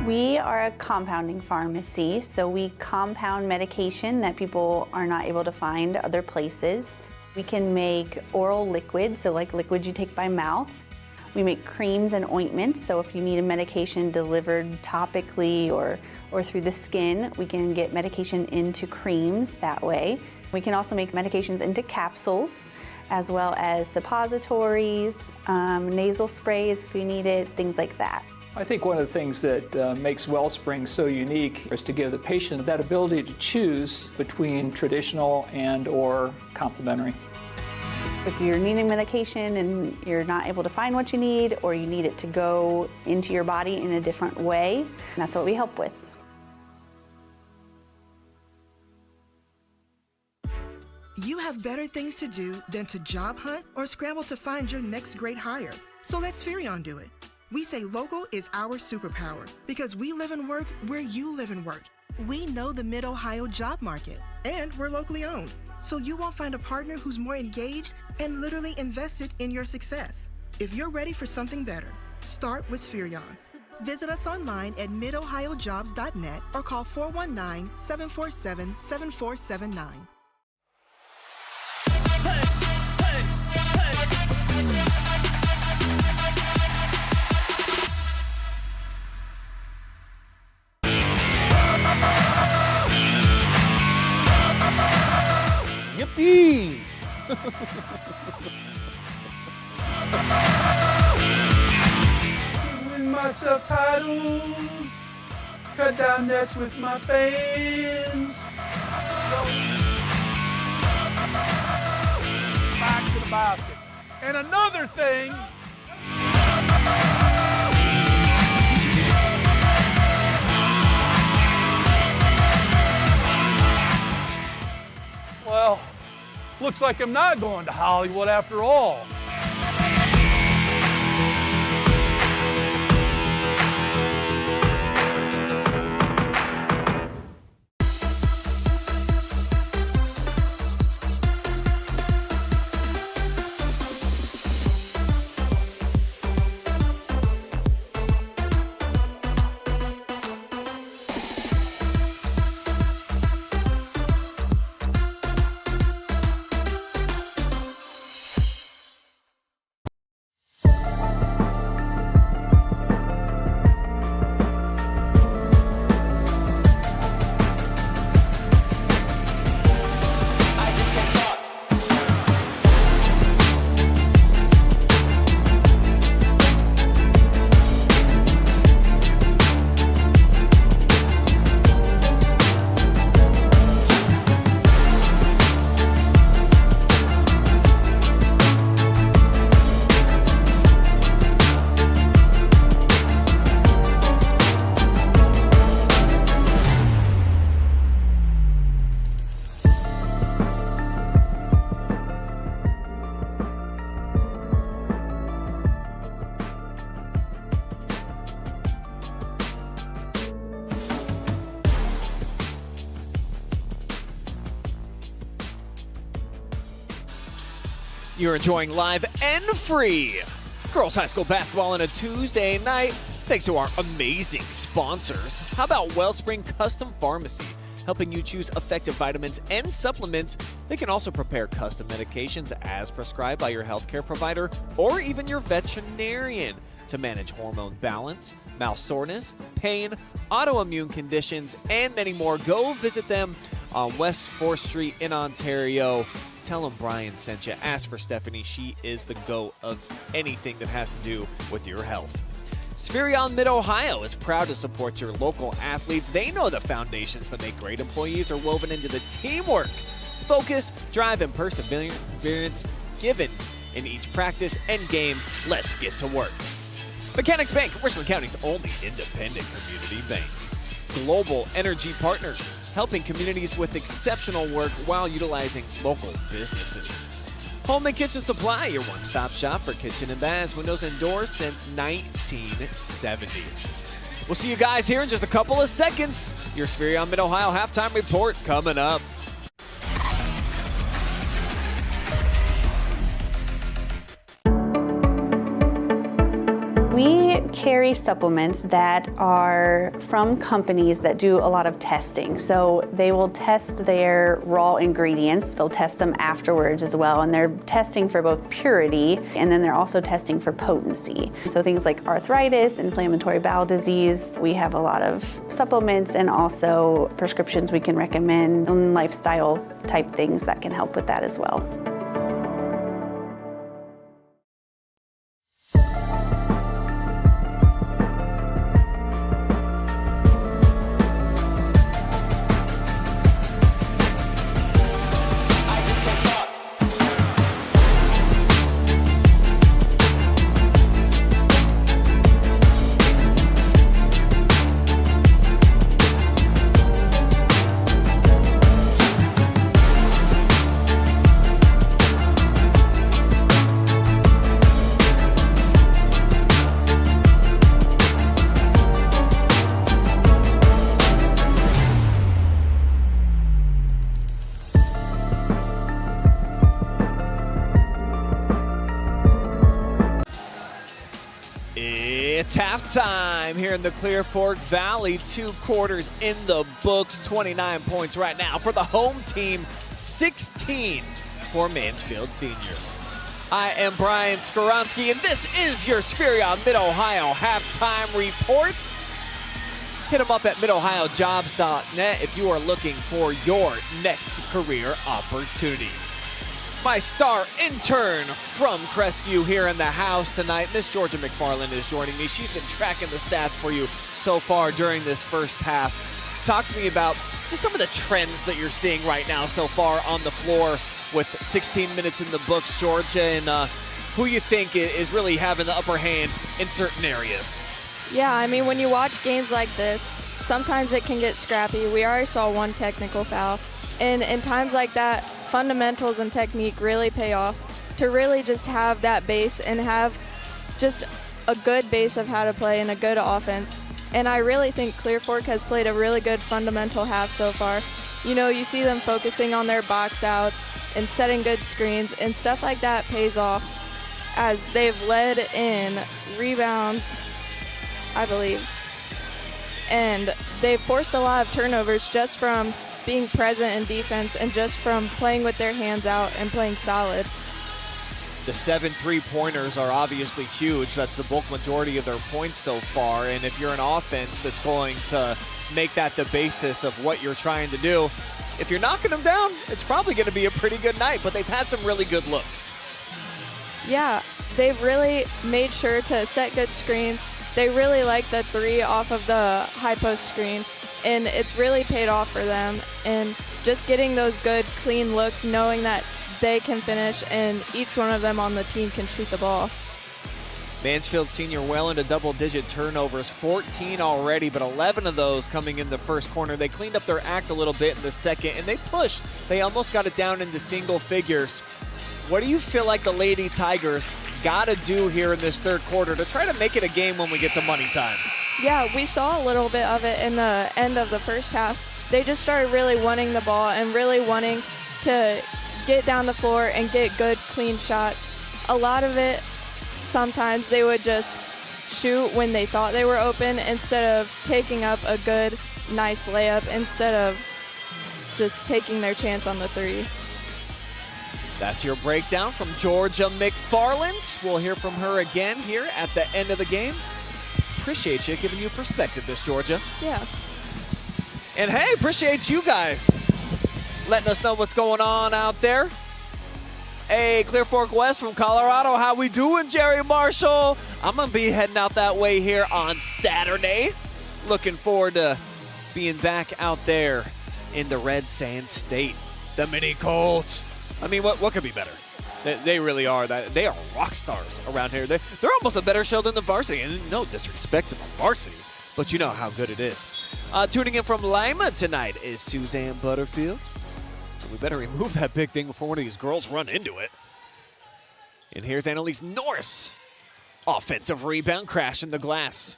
We are a compounding pharmacy, so we compound medication that people are not able to find other places. We can make oral liquids, so like liquids you take by mouth. We make creams and ointments, so if you need a medication delivered topically or through the skin, we can get medication into creams that way. We can also make medications into capsules, as well as suppositories, nasal sprays if you need it, things like that. I think one of the things that makes Wellspring so unique is to give the patient that ability to choose between traditional and or complementary. If you're needing medication and you're not able to find what you need, or you need it to go into your body in a different way, that's what we help with. You have better things to do than to job hunt or scramble to find your next great hire. So let Spherion do it. We say local is our superpower because we live and work where you live and work. We know the Mid-Ohio job market, and we're locally owned. So you won't find a partner who's more engaged and literally invested in your success. If you're ready for something better, start with Spherion. Visit us online at midohiojobs.net or call 419-747-7479. Yippee! Win myself titles, cut down nets with my fans. Back to the basket. And another thing. Well, looks like I'm not going to Hollywood after all. You're enjoying live and free girls high school basketball on a Tuesday night thanks to our amazing sponsors. How about Wellspring Custom Pharmacy, helping you choose effective vitamins and supplements. They can also prepare custom medications as prescribed by your healthcare provider or even your veterinarian to manage hormone balance, mouth soreness, pain, autoimmune conditions, and many more. Go visit them on West 4th Street in Ontario. Tell them Brian sent you. Ask for Stephanie. She is the GOAT of anything that has to do with your health. Spherion Mid-Ohio is proud to support your local athletes. They know the foundations that make great employees are woven into the teamwork, focus, drive, and perseverance given in each practice and game. Let's get to work. Mechanics Bank, Richland County's only independent community bank. Global Energy Partners, helping communities with exceptional work while utilizing local businesses. Home and Kitchen Supply, your one-stop shop for kitchen and baths, windows and doors since 1970. We'll see you guys here in just a couple of seconds. Your Spherion Mid-Ohio halftime report coming up. We carry supplements that are from companies that do a lot of testing. So they will test their raw ingredients, they'll test them afterwards as well, and they're testing for both purity and then they're also testing for potency. So things like arthritis, inflammatory bowel disease, we have a lot of supplements and also prescriptions we can recommend and lifestyle type things that can help with that as well. It's halftime here in the Clear Fork Valley. 2 quarters in the books, 29 points right now for the home team, 16 for Mansfield Senior. I am Brian Skowronski, and this is your Spherion Mid-Ohio halftime report. Hit them up at midohiojobs.net if you are looking for your next career opportunity. My star intern from Crestview here in the house tonight, Miss Georgia McFarland, is joining me. She's been tracking the stats for you so far during this first half. Talk to me about just some of the trends that you're seeing right now so far on the floor with 16 minutes in the books, Georgia, and who you think is really having the upper hand in certain areas. Yeah, I mean, when you watch games like this, sometimes it can get scrappy. We already saw one technical foul. And in times like that, fundamentals and technique really pay off to really just have that base and have just a good base of how to play and a good offense. And I really think Clear Fork has played a really good fundamental half so far. You know, you see them focusing on their box outs and setting good screens, and stuff like that pays off as they've led in rebounds, I believe. And they've forced a lot of turnovers just from being present in defense and just from playing with their hands out and playing solid. The 7 3-pointers are obviously huge. That's the bulk majority of their points so far. And if you're an offense that's going to make that the basis of what you're trying to do, if you're knocking them down, it's probably going to be a pretty good night. But they've had some really good looks. Yeah, they've really made sure to set good screens. They really like the 3 off of the high post screen, and it's really paid off for them. And just getting those good, clean looks, knowing that they can finish and each one of them on the team can shoot the ball. Mansfield Senior well into double-digit turnovers, 14 already, but 11 of those coming in the first corner. They cleaned up their act a little bit in the second, and they pushed. They almost got it down into single figures. What do you feel like the Lady Tigers got to do here in this third quarter to try to make it a game when we get to money time? Yeah, we saw a little bit of it in the end of the first half. They just started really wanting the ball and really wanting to get down the floor and get good, clean shots. A lot of it, sometimes they would just shoot when they thought they were open instead of taking up a good, nice layup, instead of just taking their chance on the 3. That's your breakdown from Georgia McFarland. We'll hear from her again here at the end of the game. Appreciate you giving you perspective, Miss Georgia. Yeah. And hey, appreciate you guys letting us know what's going on out there. Hey, Clear Fork West from Colorado, how we doing, Jerry Marshall? I'm going to be heading out that way here on Saturday. Looking forward to being back out there in the Red Sand State. The Mini Colts. I mean, what could be better? They really are. They are rock stars around here. They're almost a better show than the varsity. And no disrespect to the varsity, but you know how good it is. Tuning in from Lima tonight is Suzanne Butterfield. We better remove that big thing before one of these girls run into it. And here's Annaleise Norris. Offensive rebound, crash in the glass.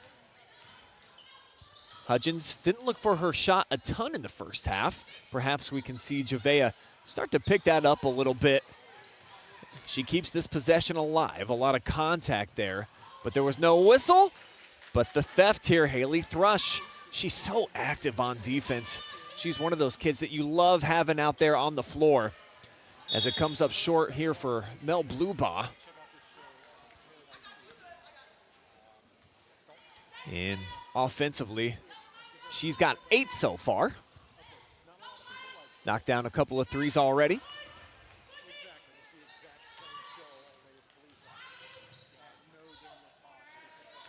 Hudgens didn't look for her shot a ton in the first half. Perhaps we can see Javea start to pick that up a little bit. She keeps this possession alive. A lot of contact there, but there was no whistle. But the theft here, Haley Thrush, she's so active on defense. She's one of those kids that you love having out there on the floor. As it comes up short here for Mel Bluebaugh. And offensively, she's got 8 so far. Knocked down a couple of threes already.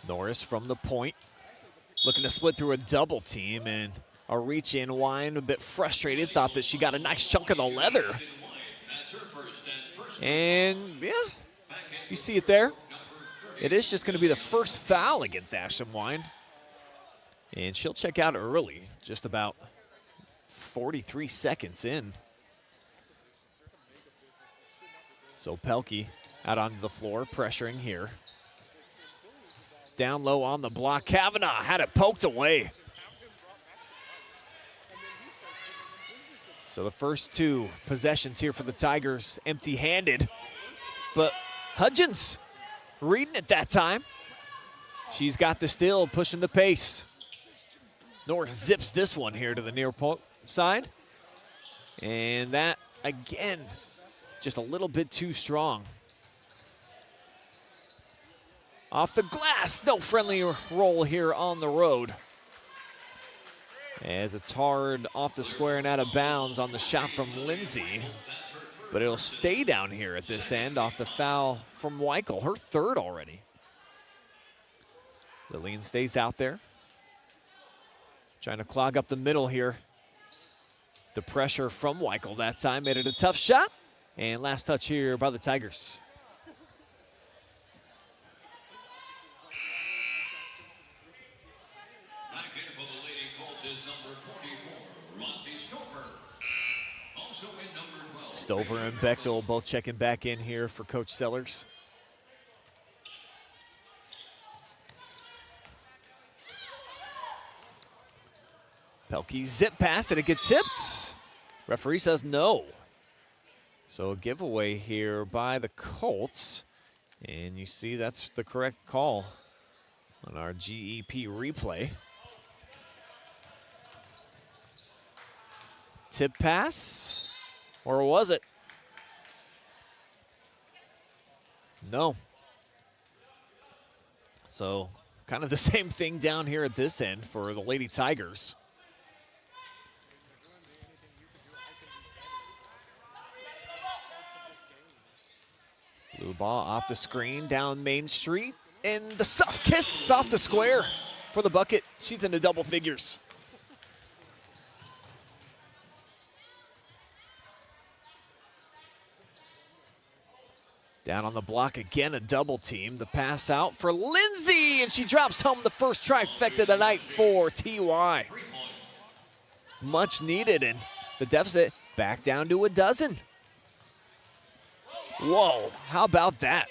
Norris from the point, looking to split through a double team, and a reach in. Wine a bit frustrated, thought that she got a nice chunk of the leather. And yeah, you see it there. It is just going to be the first foul against Ashlyn Wine. And she'll check out early, just about 43 seconds in. So Pelkey out onto the floor, pressuring here. Down low on the block, Kavanaugh had it poked away. So the first 2 possessions here for the Tigers, empty-handed. But Hudgens reading it that time. She's got the steal, pushing the pace. Norris zips this one here to the near side. And that, again, just a little bit too strong. Off the glass, no friendly roll here on the road. As it's hard off the square and out of bounds on the shot from Lindsay. But it'll stay down here at this end off the foul from Weichel, her 3rd already. Lillian stays out there. Trying to clog up the middle here. The pressure from Weichel that time made it a tough shot. And last touch here by the Tigers. Stover and Bechtel both checking back in here for Coach Sellers. Pelkey zip past and it gets tipped. Referee says no. So a giveaway here by the Colts. And you see that's the correct call on our GEP replay. Tip pass. Or was it? No. So kind of the same thing down here at this end for the Lady Tigers. Blue ball off the screen down Main Street. And the soft kiss off the square for the bucket. She's into double figures. Down on the block again, a double team. The pass out for Lindsay, and she drops home the first trifecta of the night for TY. Much needed, and the deficit back down to a dozen. Whoa, how about that?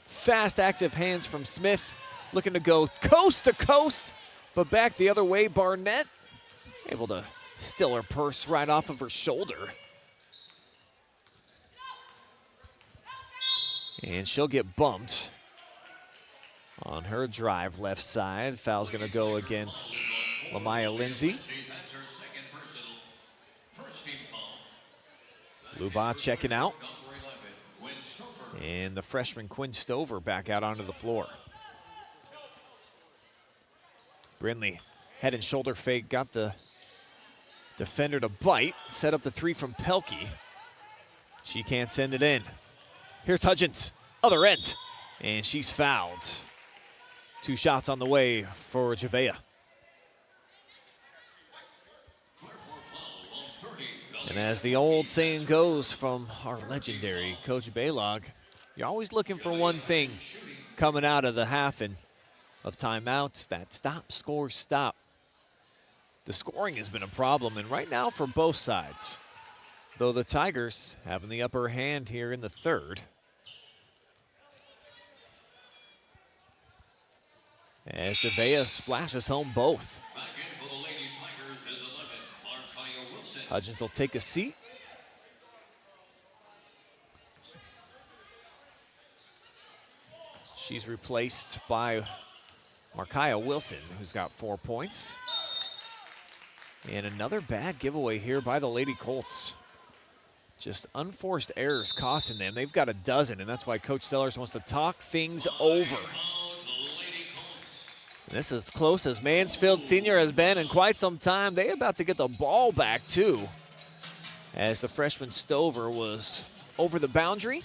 Fast, active hands from Smith, looking to go coast to coast, but back the other way, Barnett able to steal her purse right off of her shoulder. And she'll get bumped on her drive left side. Foul's going to go against Lamaya Lindsay. Luba checking out. And the freshman Quinn Stover back out onto the floor. Brinley head and shoulder fake, got the defender to bite. Set up the 3 from Pelkey. She can't send it in. Here's Hudgens, other end, and she's fouled. 2 shots on the way for Javea. And as the old saying goes from our legendary Coach Baylog, you're always looking for one thing coming out of the half and of timeouts, that stop, score, stop. The scoring has been a problem, and right now for both sides, though the Tigers having the upper hand here in the 3rd. As Javea splashes home both. Hudgens will take a seat. She's replaced by Markiah Wilson, who's got 4 points. And another bad giveaway here by the Lady Colts. Just unforced errors costing them. They've got a dozen, and that's why Coach Sellers wants to talk things over. This is as close as Mansfield Senior has been in quite some time. They're about to get the ball back, too, as the freshman Stover was over the boundary.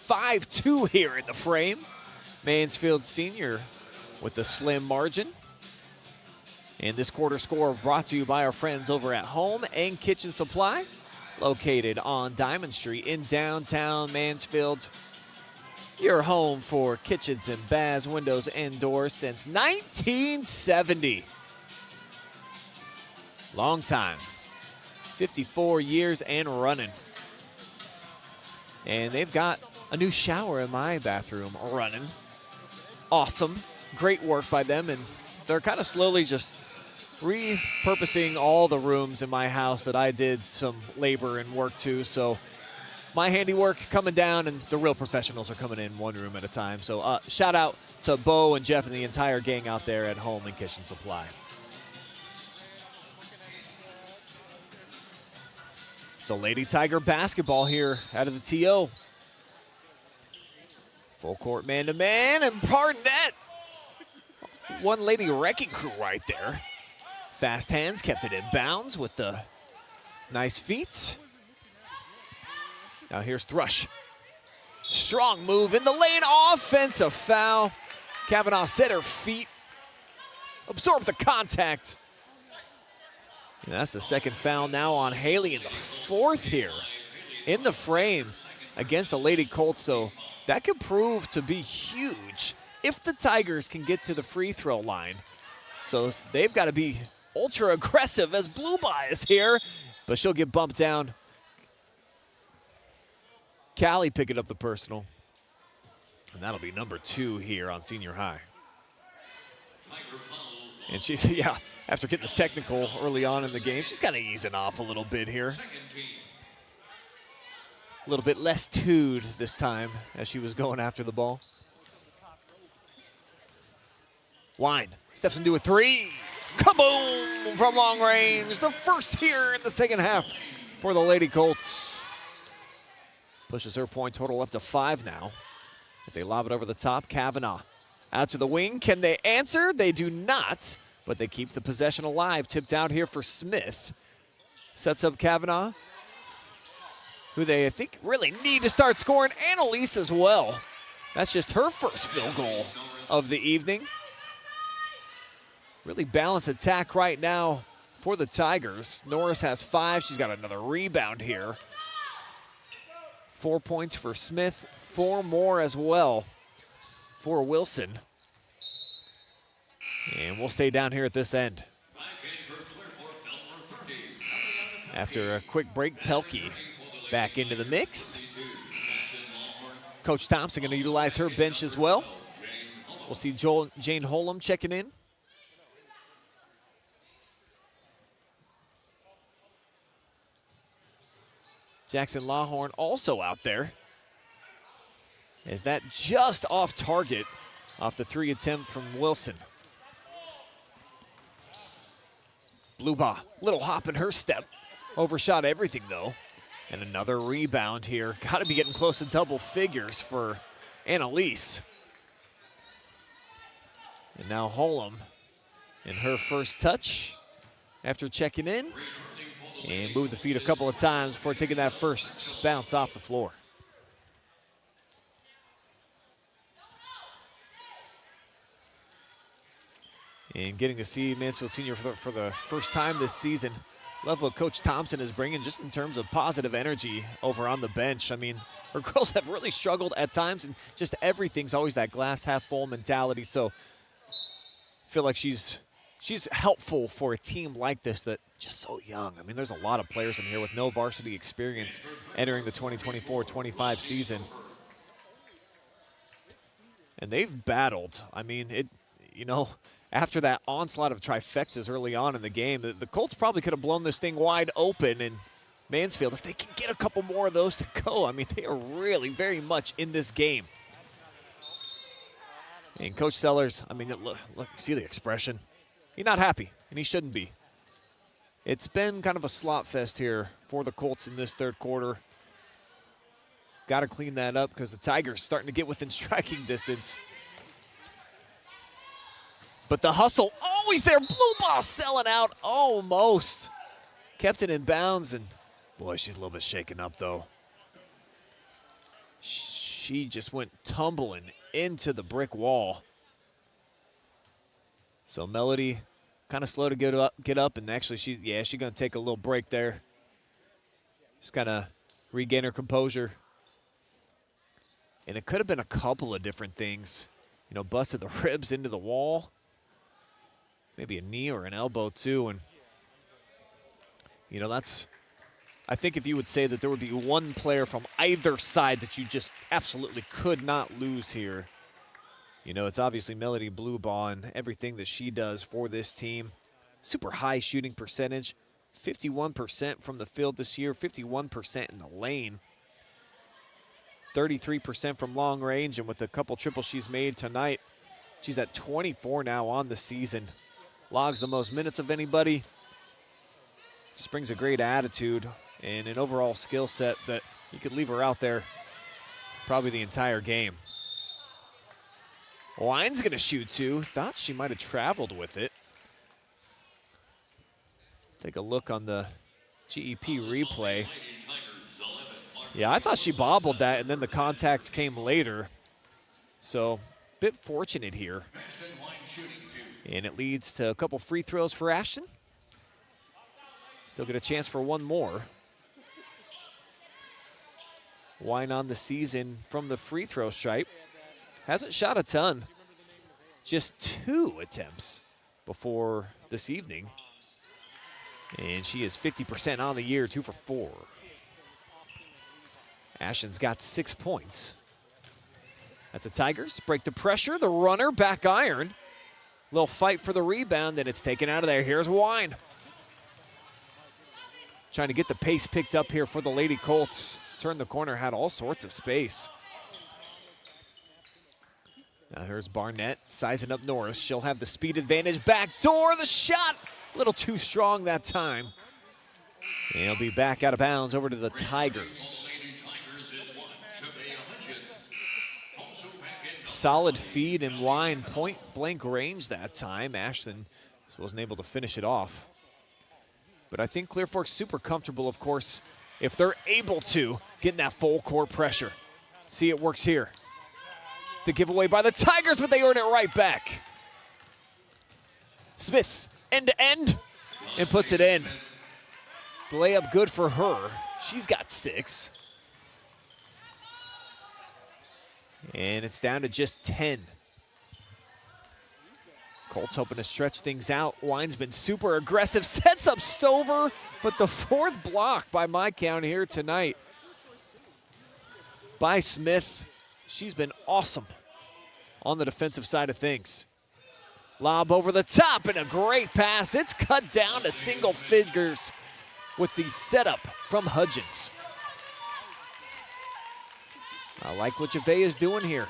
5-2 here in the frame. Mansfield Senior with the slim margin. And this quarter score brought to you by our friends over at Home and Kitchen Supply, located on Diamond Street in downtown Mansfield. Your home for kitchens and baths, windows, and doors since 1970. Long time. 54 years and running. And they've got a new shower in my bathroom running. Awesome. Great work by them. And they're kind of slowly just repurposing all the rooms in my house that I did some labor and work to. So my handiwork coming down, and the real professionals are coming in one room at a time. So shout out to Bo and Jeff and the entire gang out there at Home and Kitchen Supply. So Lady Tiger basketball here out of the TO. Full court man-to-man, and Barnett. One Lady wrecking crew right there. Fast hands kept it in bounds with the nice feet. Now here's Thrush. Strong move in the lane, offensive foul. Kavanaugh set her feet, absorbed the contact. And that's the second foul now on Haley, in the fourth here in the frame against the Lady Colts. So that could prove to be huge if the Tigers can get to the free throw line. So they've got to be ultra aggressive as Blueba is here, but she'll get bumped down. Callie picking up the personal. And that'll be number 2 here on senior high. And she's, yeah, after getting the technical early on in the game, she's kind of easing off a little bit here. A little bit less toed this time as she was going after the ball. Wine steps into a 3. Kaboom from long range. The first here in the second half for the Lady Colts. Pushes her point total up to 5 now as they lob it over the top. Kavanaugh out to the wing. Can they answer? They do not, but they keep the possession alive. Tipped out here for Smith. Sets up Kavanaugh, who they, I think, really need to start scoring. Annaleise as well. That's just her first field goal of the evening. Really balanced attack right now for the Tigers. Norris has 5. She's got another rebound here. 4 points for Smith, 4 more as well for Wilson. And we'll stay down here at this end. After a quick break, Pelkey back into the mix. Coach Thompson going to utilize her bench as well. We'll see Jane Holum checking in. Jackson Lawhorn also out there. Is that just off target off the 3 attempt from Wilson? Blueba, little hop in her step. Overshot everything though. And another rebound here. Got to be getting close to double figures for Annaleise. And now Holum in her first touch after checking in. And move the feet a couple of times before taking that first bounce off the floor. And getting to see Mansfield Senior for the first time this season. Love what Coach Thompson is bringing just in terms of positive energy over on the bench. I mean, her girls have really struggled at times, and just everything's always that glass half full mentality. So I feel like she's helpful for a team like this that just so young. I mean, there's a lot of players in here with no varsity experience entering the 2024-25 season. And they've battled. I mean, after that onslaught of trifectas early on in the game, the Colts probably could have blown this thing wide open. And Mansfield, if they can get a couple more of those to go, I mean, they are really very much in this game. And Coach Sellers, I mean, look, see the expression. He's not happy, and he shouldn't be. It's been kind of a slot fest here for the Colts in this third quarter. Got to clean that up because the Tigers starting to get within striking distance. But the hustle, always there. Blue ball selling out almost. Kept it in bounds, and boy, she's a little bit shaken up, though. She just went tumbling into the brick wall. So Melody kind of slow to get up, and actually she's going to take a little break there. Just kind of regain her composure. And it could have been a couple of different things. You know, busted the ribs into the wall. Maybe a knee or an elbow too. And, you know, that's, I think if you would say that there would be one player from either side that you just absolutely could not lose here, you know, it's obviously Melody Bluebaugh and everything that she does for this team. Super high shooting percentage, 51% from the field this year, 51% in the lane, 33% from long range, and with a couple triples she's made tonight, she's at 24 now on the season. Logs the most minutes of anybody. Just brings a great attitude and an overall skill set that you could leave her out there probably the entire game. Wine's gonna shoot too. Thought she might have traveled with it. Take a look on the GEP replay. Yeah, I thought she bobbled that, and then the contact came later. So, bit fortunate here. And it leads to a couple free throws for Ashton. Still get a chance for one more. Wine on the season from the free throw stripe. Hasn't shot a ton. Just 2 attempts before this evening. And she is 50% on the year, 2 for 4. Ashton's got 6 points. That's the Tigers. Break the pressure. The runner, back iron. Little fight for the rebound, and it's taken out of there. Here's Wine. Trying to get the pace picked up here for the Lady Colts. Turned the corner, had all sorts of space. Now here's Barnett sizing up Norris. She'll have the speed advantage. Back door, the shot. A little too strong that time. And he'll be back out of bounds over to the Tigers. Solid feed and Wine, point blank range that time. Ashton just wasn't able to finish it off. But I think Clear Fork's super comfortable, of course, if they're able to get in that full court pressure. See, it works here. The giveaway by the Tigers, but they earn it right back. Smith, end to end, and puts it in. The layup good for her. She's got 6. And it's down to just 10. Colts hoping to stretch things out. Wine's been super aggressive, sets up Stover, but the 4th block by my count here tonight by Smith. She's been awesome on the defensive side of things. Lob over the top and a great pass. It's cut down to single figures with the setup from Hudgens. I like what Javea is doing here.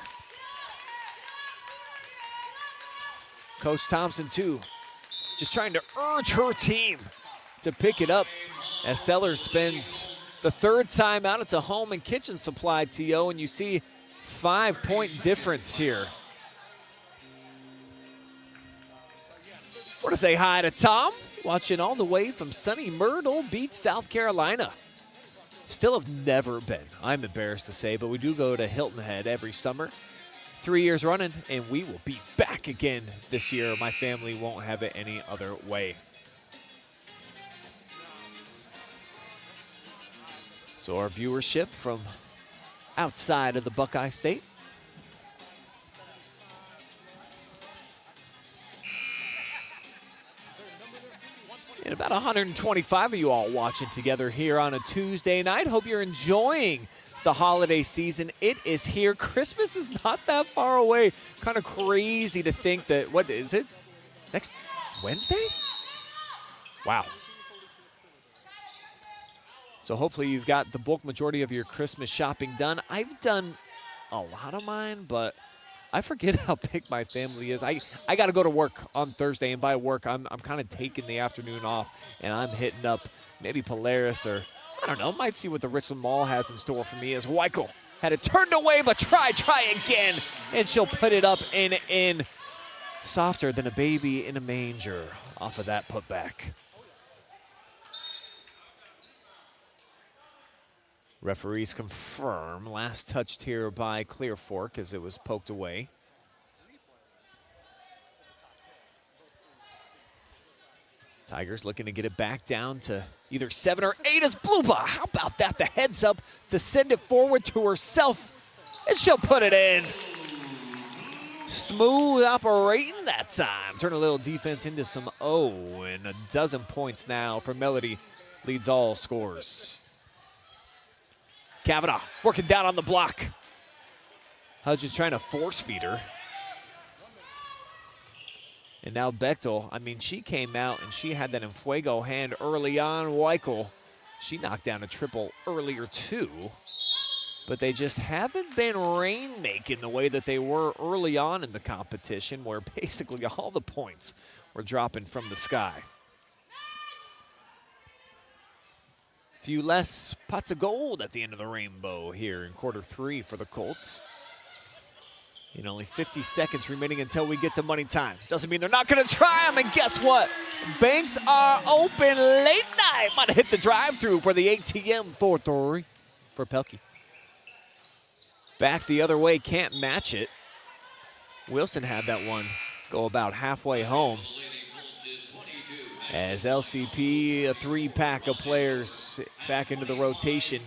Coach Thompson, too, just trying to urge her team to pick it up as Sellers spends the 3rd time out. It's a home and kitchen supply, T.O., and you see 5-point difference here. We're to say hi to Tom, watching all the way from sunny Myrtle Beach, South Carolina. Still have never been, I'm embarrassed to say, but we do go to Hilton Head every summer. 3 years running, and we will be back again this year. My family won't have it any other way. So our viewership from outside of the Buckeye State. And about 125 of you all watching together here on a Tuesday night. Hope you're enjoying the holiday season. It is here. Christmas is not that far away. Kind of crazy to think that, what is it? Next Wednesday? Wow. So hopefully you've got the bulk majority of your Christmas shopping done. I've done a lot of mine, but I forget how big my family is. I got to go to work on Thursday, and by work, I'm kind of taking the afternoon off, and I'm hitting up maybe Polaris or, I don't know, might see what the Richland Mall has in store for me as Weichel had it turned away, but try again, and she'll put it up and in. Softer than a baby in a manger off of that putback. Referees confirm. Last touched here by Clear Fork as it was poked away. Tigers looking to get it back down to either 7 or 8 as Bluba. How about that? The heads up to send it forward to herself, and she'll put it in. Smooth operating that time. Turn a little defense into some and a dozen points now for Melody. Leads all scores. Kavanaugh working down on the block. Hudgens trying to force feed her. And now Bechtel, I mean, she came out and she had that Enfuego hand early on. Weichel, she knocked down a triple earlier too. But they just haven't been rain-making the way that they were early on in the competition, where basically all the points were dropping from the sky. A few less pots of gold at the end of the rainbow here in quarter 3 for the Colts. And only 50 seconds remaining until we get to money time. Doesn't mean they're not going to try them, and guess what? Banks are open late night. Might have hit the drive-through for the ATM 4-3 for Pelkey. Back the other way, can't match it. Wilson had that one go about halfway home. As LCP, a 3-pack of players back into the rotation.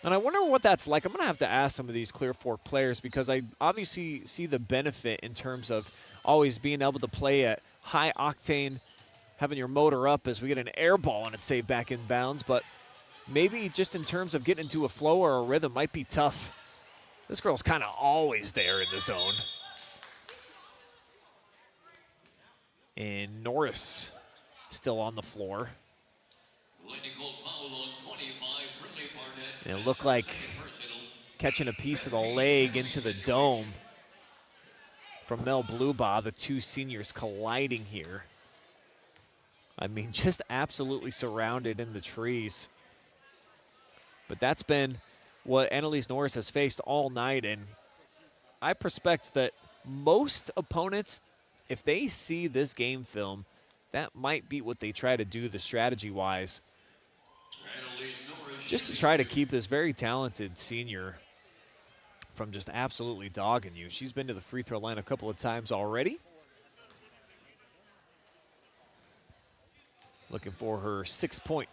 And I wonder what that's like. I'm going to have to ask some of these Clear Fork players, because I obviously see the benefit in terms of always being able to play at high octane, having your motor up as we get an air ball and it's saved back in bounds. But maybe just in terms of getting into a flow or a rhythm might be tough. This girl's kind of always there in the zone. And Norris still on the floor. And it looked like catching a piece of the leg into the dome from Mel Blubaugh, the two seniors colliding here. I mean, just absolutely surrounded in the trees. But that's been what Annaleise Norris has faced all night, and I prospect that most opponents, if they see this game film, that might be what they try to do the strategy-wise, just to try to keep this very talented senior from just absolutely dogging you. She's been to the free throw line a couple of times already. Looking for her 6th point.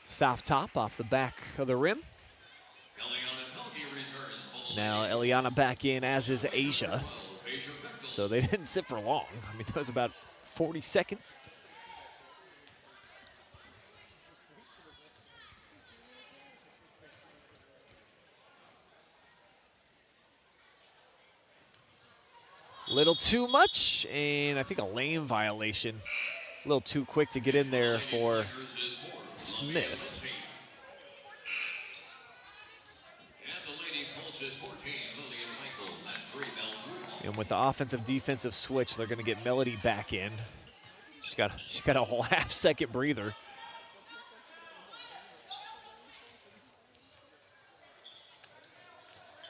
Soft top off the back of the rim. Now Eliana back in, as is Asia. So they didn't sit for long. I mean, that was about 40 seconds. Little too much, and I think a lane violation. A little too quick to get in there for Smith. And with the offensive-defensive switch, they're going to get Melody back in. She's got a whole half-second breather.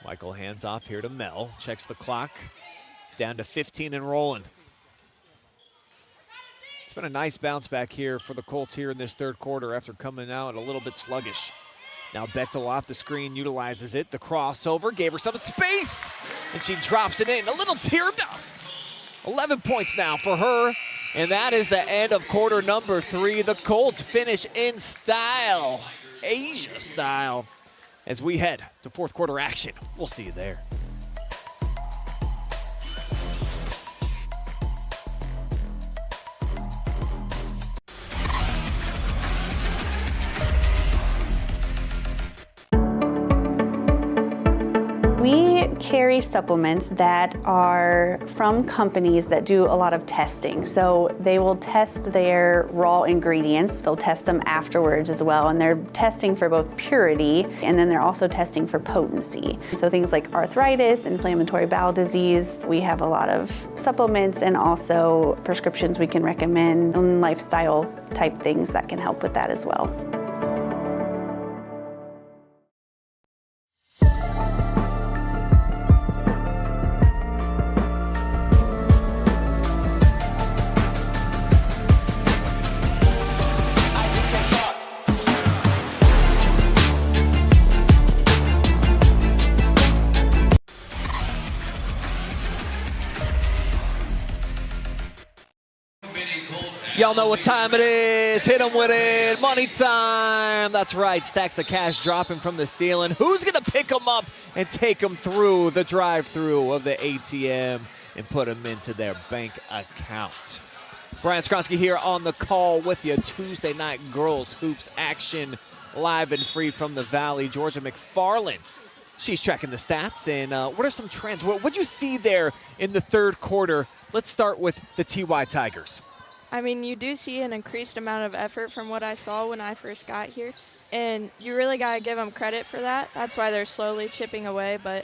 Michael hands off here to Mel. Checks the clock. Down to 15 and rolling. It's been a nice bounce back here for the Colts here in this third quarter after coming out a little bit sluggish. Now Bechtel off the screen, utilizes it. The crossover gave her some space, and she drops it in. A little teared up. 11 points now for her, and that is the end of quarter number 3. The Colts finish in style, Asia style, as we head to fourth quarter action. We'll see you there. carry supplements that are from companies that do a lot of testing. So they will test their raw ingredients, they'll test them afterwards as well, and they're testing for both purity and then they're also testing for potency. So things like arthritis, inflammatory bowel disease, we have a lot of supplements and also prescriptions we can recommend and lifestyle type things that can help with that as well. Y'all know what time it is. Hit them with it. Money time. That's right. Stacks of cash dropping from the ceiling. Who's going to pick them up and take them through the drive-through of the ATM and put them into their bank account? Brian Skowronski here on the call with you. Tuesday night girls hoops action live and free from the Valley. Georgia McFarland, she's tracking the stats. And what are some trends? What'd you see there in the third quarter? Let's start with the TY Tigers. I mean, you do see an increased amount of effort from what I saw when I first got here, and you really got to give them credit for that. That's why they're slowly chipping away, but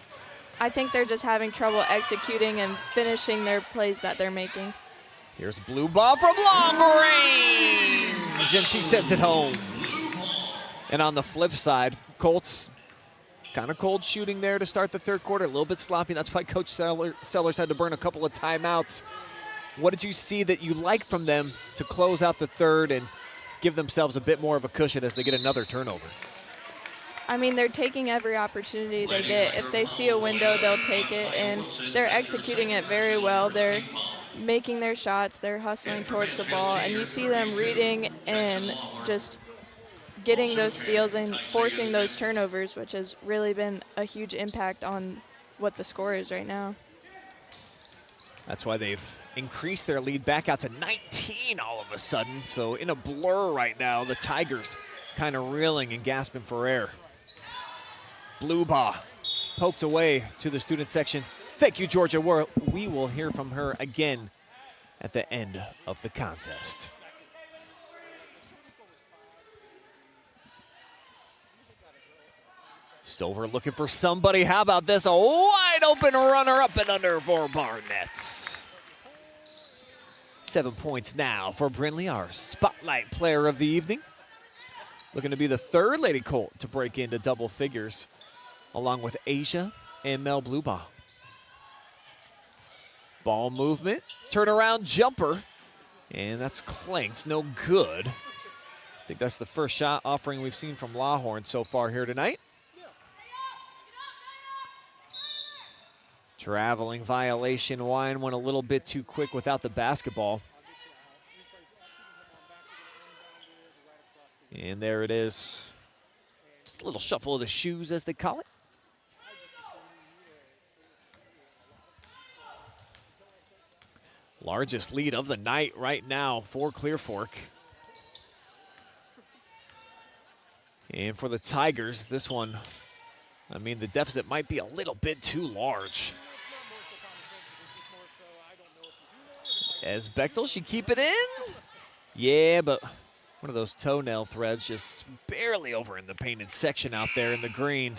I think they're just having trouble executing and finishing their plays that they're making. Here's blue ball from long range, and she sends it home. And on the flip side, Colts kind of cold shooting there to start the third quarter, a little bit sloppy. That's why Coach Sellers had to burn a couple of timeouts. What did you see that you like from them to close out the third and give themselves a bit more of a cushion as they get another turnover? I mean, they're taking every opportunity they get. If they see a window, they'll take it, and they're executing it very well. They're making their shots, they're hustling towards the ball, and you see them reading and just getting those steals and forcing those turnovers, which has really been a huge impact on what the score is right now. That's why they've increased their lead back out to 19 all of a sudden. So in a blur right now, the Tigers kind of reeling and gasping for air. Bluebaugh poked away to the student section. Thank you, Georgia. We will hear from her again at the end of the contest. Stover looking for somebody. How about this? A wide open runner up and under for Barnett. 7 points now for Brinley, our spotlight player of the evening. Looking to be the third Lady Colt to break into double figures, along with Asia and Mel Bluebaugh. Ball movement, turnaround jumper, and that's clanked, no good. I think that's the first shot offering we've seen from Lawhorn so far here tonight. Traveling violation. Wine went a little bit too quick without the basketball. And there it is. Just a little shuffle of the shoes, as they call it. Largest lead of the night right now for Clear Fork. And for the Tigers, this one, I mean, the deficit might be a little bit too large. As Bechtel, she keep it in? Yeah, but one of those toenail threads just barely over in the painted section out there in the green.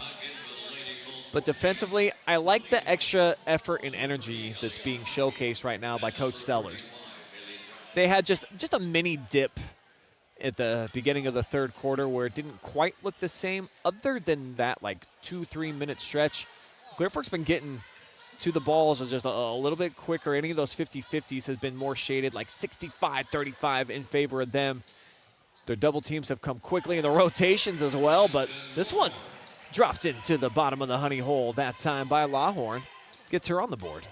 But defensively, I like the extra effort and energy that's being showcased right now by Coach Sellers. They had just a mini dip at the beginning of the third quarter where it didn't quite look the same. Other than that, like 2-3 minute stretch, Clear Fork's been getting to the balls just a little bit quicker. Any of those 50-50s has been more shaded, like 65-35 in favor of them. Their double teams have come quickly in the rotations as well, but this one dropped into the bottom of the honey hole that time by Lawhorn. Gets her on the board.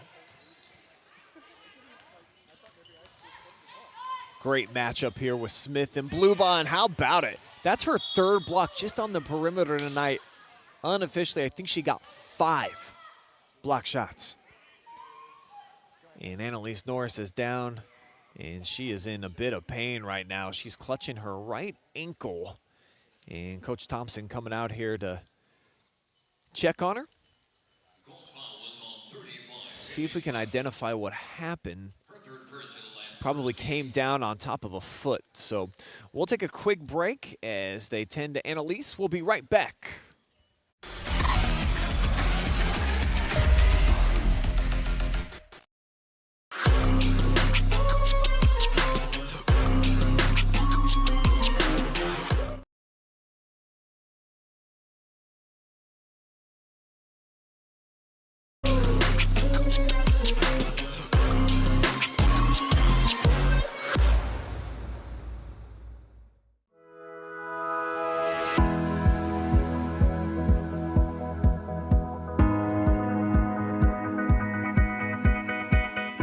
Great matchup here with Smith and Bluebaugh, and how about it? That's her third block just on the perimeter tonight. Unofficially, I think she got 5 block shots. And Annaleise Norris is down, and she is in a bit of pain right now. She's clutching her right ankle. And Coach Thompson coming out here to check on her. see if we can identify what happened. Probably came down on top of a foot. So we'll take a quick break as they tend to Annaleise. We'll be right back.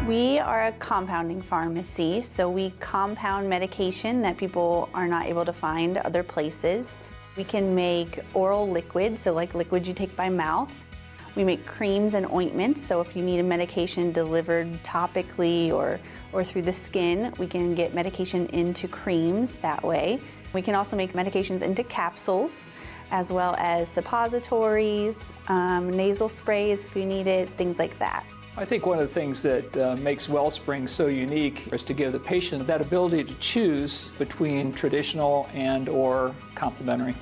We are a compounding pharmacy, so we compound medication that people are not able to find other places. We can make oral liquids, so like liquids you take by mouth. We make creams and ointments, so if you need a medication delivered topically or through the skin, we can get medication into creams that way. We can also make medications into capsules, as well as suppositories, nasal sprays if you need it, things like that. I think one of the things that makes Wellspring so unique is to give the patient that ability to choose between traditional and or complementary.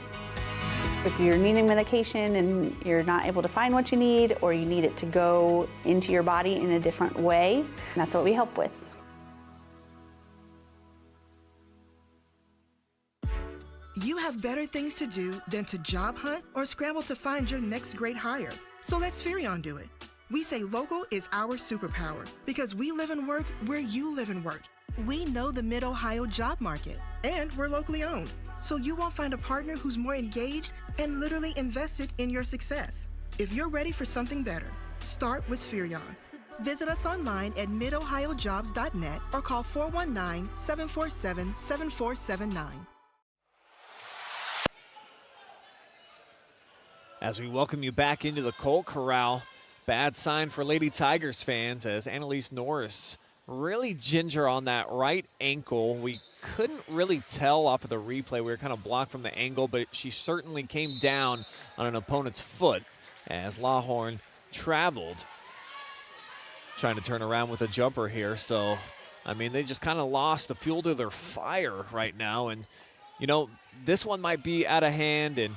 If you're needing medication and you're not able to find what you need, or you need it to go into your body in a different way, that's what we help with. You have better things to do than to job hunt or scramble to find your next great hire. So let Spherion do it. We say local is our superpower because we live and work where you live and work. We know the Mid-Ohio job market, and we're locally owned. So you won't find a partner who's more engaged and literally invested in your success. If you're ready for something better, start with Spherion. Visit us online at midohiojobs.net or call 419-747-7479. As we welcome you back into the Colt Corral, bad sign for Lady Tygers fans as Annaleise Norris really ginger on that right ankle. We couldn't really tell off of the replay. We were kind of blocked from the angle, but she certainly came down on an opponent's foot as Lawhorn traveled. Trying to turn around with a jumper here. So, I mean, they just kind of lost the fuel to their fire right now. And, you know, this one might be out of hand and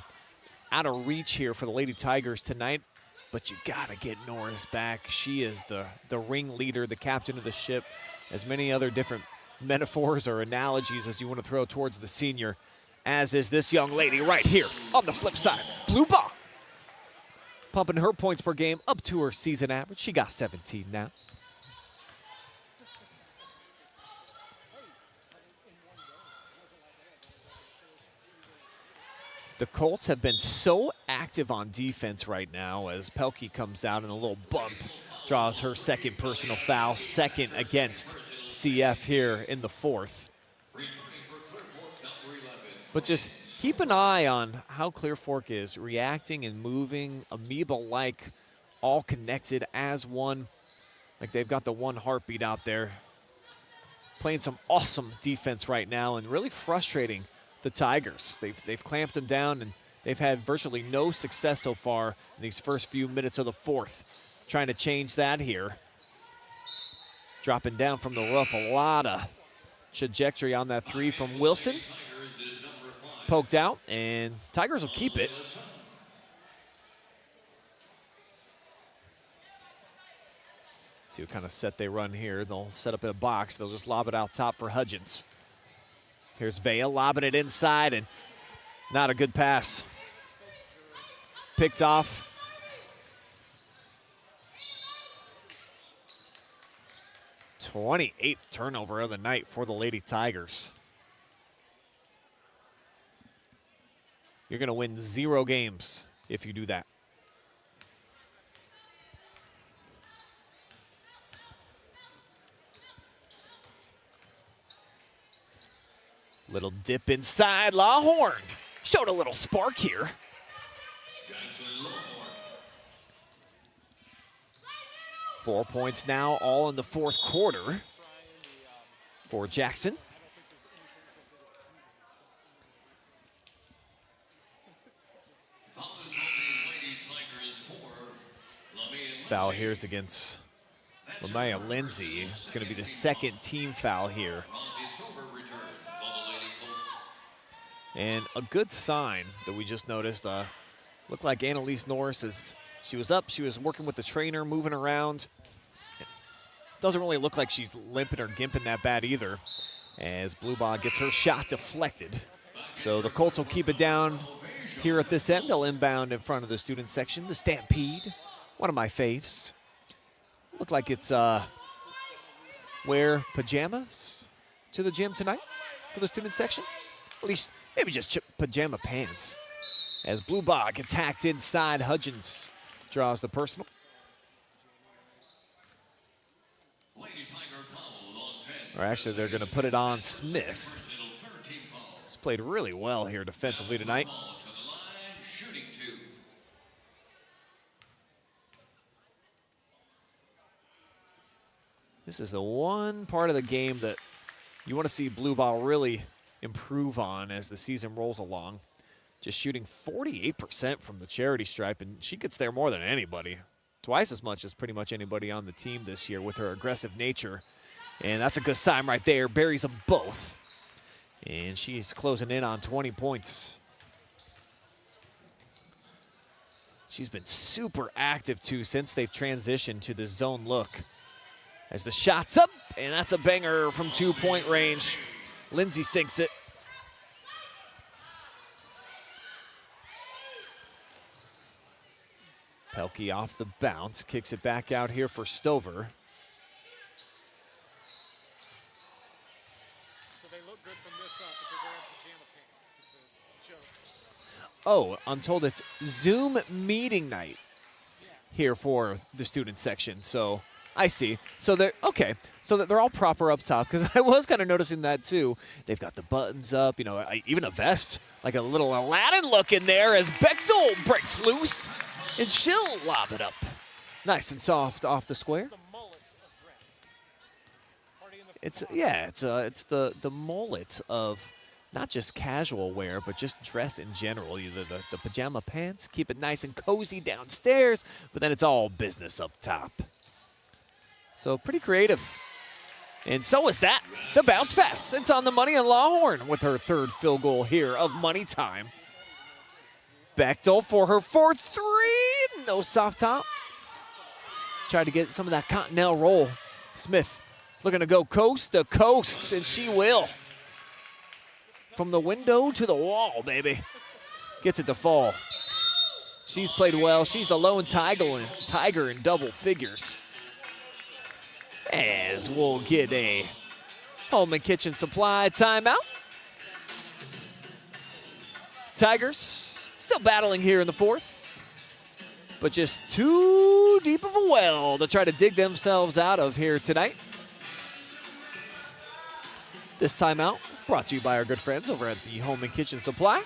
out of reach here for the Lady Tygers tonight. But you gotta get Norris back. She is the ringleader, the captain of the ship. As many other different metaphors or analogies as you want to throw towards the senior, as is this young lady right here on the flip side. Blue ball. Pumping her points per game up to her season average. She got 17 now. The Colts have been so active on defense right now as Pelkey comes out and a little bump draws her second personal foul, second against CF here in the fourth. But just keep an eye on how Clear Fork is reacting and moving, amoeba-like, all connected as one. Like they've got the one heartbeat out there. Playing some awesome defense right now and really frustrating the Tygers. They've clamped them down and they've had virtually no success so far in these first few minutes of the fourth. Trying to change that here. Dropping down from the rough, a lot of trajectory on that three from Wilson. Poked out, and Tygers will keep it. See what kind of set they run here. They'll set up in a box. They'll just lob it out top for Hudgens. Here's Vea lobbing it inside, and not a good pass. Picked off. '28th turnover of the night for the Lady Tygers. You're going to win 0 games if you do that. Little dip inside. Lawhorn showed a little spark here. 4 points now, all in the fourth quarter for Jackson. Foul here is against Lamaya Lindsay is going to be the second team foul here. And a good sign that we just noticed, looked like Annaleise Norris she was up, she was working with the trainer, moving around. Doesn't really look like she's limping or gimping that bad either, as Blue Ball gets her shot deflected. So the Colts will keep it down here at this end. They'll inbound in front of the student section. The Stampede, one of my faves. Look like it's wear pajamas to the gym tonight for the student section. At least maybe just pajama pants. As Blue Ball gets hacked inside, Hudgens draws the personal. Or actually, they're going to put it on Smith. He's played really well here defensively tonight. This is the one part of the game that you want to see Blue Ball really improve on as the season rolls along. Just shooting 48% from the charity stripe, and she gets there more than anybody. Twice as much as pretty much anybody on the team this year with her aggressive nature. And that's a good sign right there. Buries them both. And she's closing in on 20 points. She's been super active, too, since they've transitioned to the zone look. As the shot's up, and that's a banger from 2-point range. Lindsay sinks it. Pelkey off the bounce, kicks it back out here for Stover. So they look good from this up if they're wearing pajama pants. It's a joke. Oh, I'm told it's Zoom meeting night here for the student section. So I see. So they're okay. So that they're all proper up top, because I was kind of noticing that too. They've got the buttons up, you know, even a vest, like a little Aladdin look in there as Bechtel breaks loose. And she'll lob it up. Nice and soft off the square. It's the mullet of not just casual wear, but just dress in general. The pajama pants, keep it nice and cozy downstairs, but then it's all business up top. So pretty creative. And so is that. The bounce pass. It's on the money, and Lawhorn with her third field goal here of money time. Bechtel for her 4-3. No soft top. Tried to get some of that Continental roll. Smith looking to go coast to coast, and she will. From the window to the wall, baby. Gets it to fall. She's played well. She's the lone Tiger in double figures. As we'll get a Home and Kitchen Supply timeout. Tigers still battling here in the fourth, but just too deep of a well to try to dig themselves out of here tonight. This timeout brought to you by our good friends over at the Home and Kitchen Supply.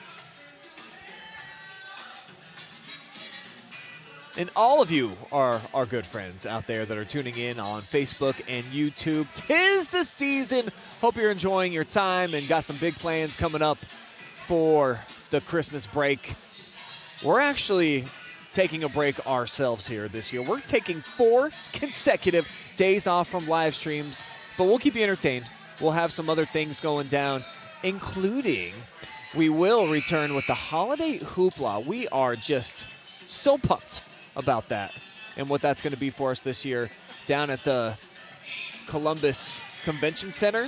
And all of you are our good friends out there that are tuning in on Facebook and YouTube. 'Tis the season. Hope you're enjoying your time and got some big plans coming up for the Christmas break. We're actually taking a break ourselves here this year. We're taking 4 consecutive days off from live streams, but we'll keep you entertained. We'll have some other things going down, including we will return with the holiday hoopla. We are just so pumped about that and what that's going to be for us this year down at the Columbus Convention Center.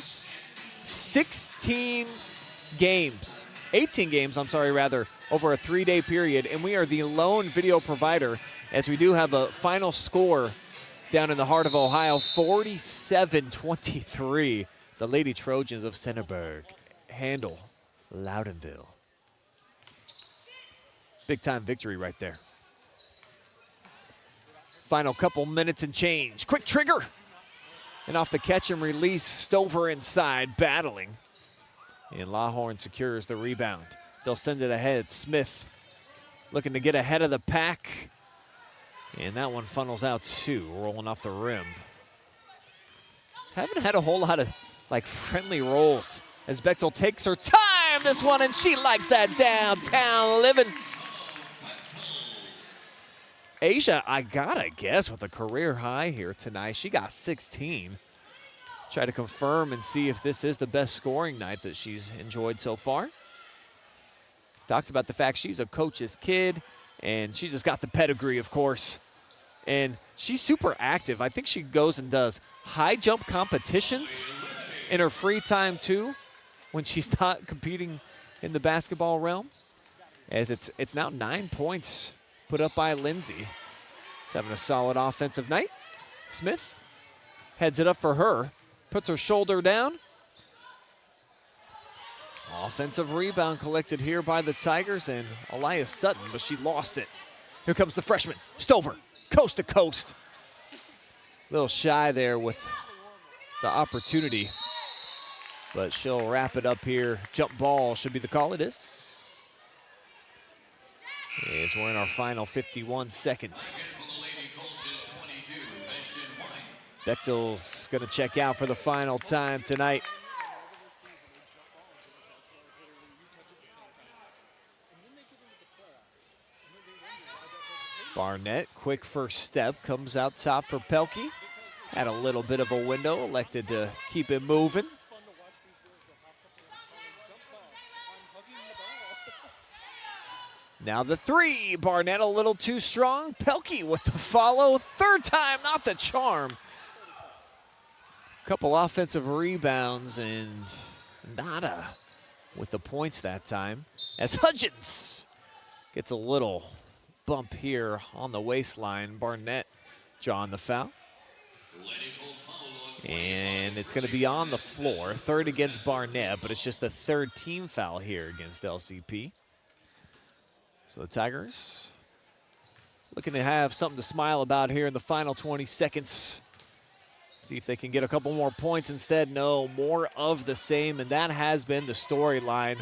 18 games, over a 3-day period, and we are the lone video provider, as we do have a final score down in the heart of Ohio, 47-23. The Lady Trojans of Centerburg handle Loudonville. Big-time victory right there. Final couple minutes and change. Quick trigger. And off the catch and release, Stover inside, battling. And Lawhorn secures the rebound. They'll send it ahead. Smith looking to get ahead of the pack. And that one funnels out too, rolling off the rim. Haven't had a whole lot of friendly rolls as Bechtel takes her time this one, and she likes that downtown living. Asia, I gotta guess, with a career high here tonight. She got 16. Try to confirm and see if this is the best scoring night that she's enjoyed so far. Talked about the fact she's a coach's kid, and she just got the pedigree, of course. And she's super active. I think she goes and does high jump competitions in her free time too, when she's not competing in the basketball realm. As it's now 9 points put up by Lindsay. She's having a solid offensive night. Smith heads it up for her, puts her shoulder down. Offensive rebound collected here by the Tigers and Elias Sutton, but she lost it. Here comes the freshman, Stover, coast to coast. A little shy there with the opportunity, but she'll wrap it up here. Jump ball should be the call. It is. As we're in our final 51 seconds. Bechtel's gonna check out for the final time tonight. Barnett, quick first step, comes out top for Pelkey. Had a little bit of a window, elected to keep it moving. Now the three, Barnett a little too strong. Pelkey with the follow, third time, not the charm. Couple offensive rebounds and nada with the points that time. As Hudgens gets a little bump here on the waistline. Barnett drawing the foul. And it's gonna be on the floor. Third against Barnett, but it's just the third team foul here against LCP. So the Tigers looking to have something to smile about here in the final 20 seconds. See if they can get a couple more points instead. No, more of the same, and that has been the storyline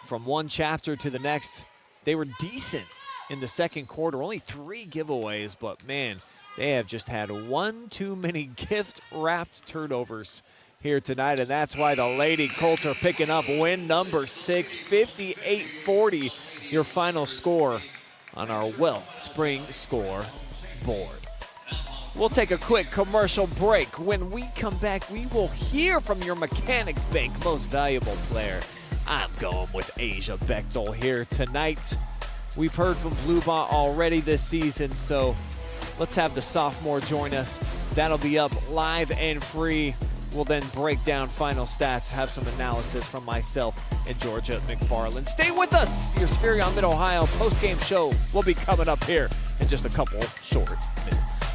from one chapter to the next. They were decent in the second quarter, only 3 giveaways, but man, they have just had one too many gift-wrapped turnovers here tonight, and that's why the Lady Colts are picking up win number 6, 58-40, your final score on our Wellspring score board. We'll take a quick commercial break. When we come back, we will hear from your Mechanics Bank most valuable player. I'm going with Asia Bechtel here tonight. We've heard from Bluebont already this season, so let's have the sophomore join us. That'll be up live and free. We'll then break down final stats, have some analysis from myself and Georgia McFarland. Stay with us. Your Spherion Mid-Ohio post-game show will be coming up here in just a couple short minutes.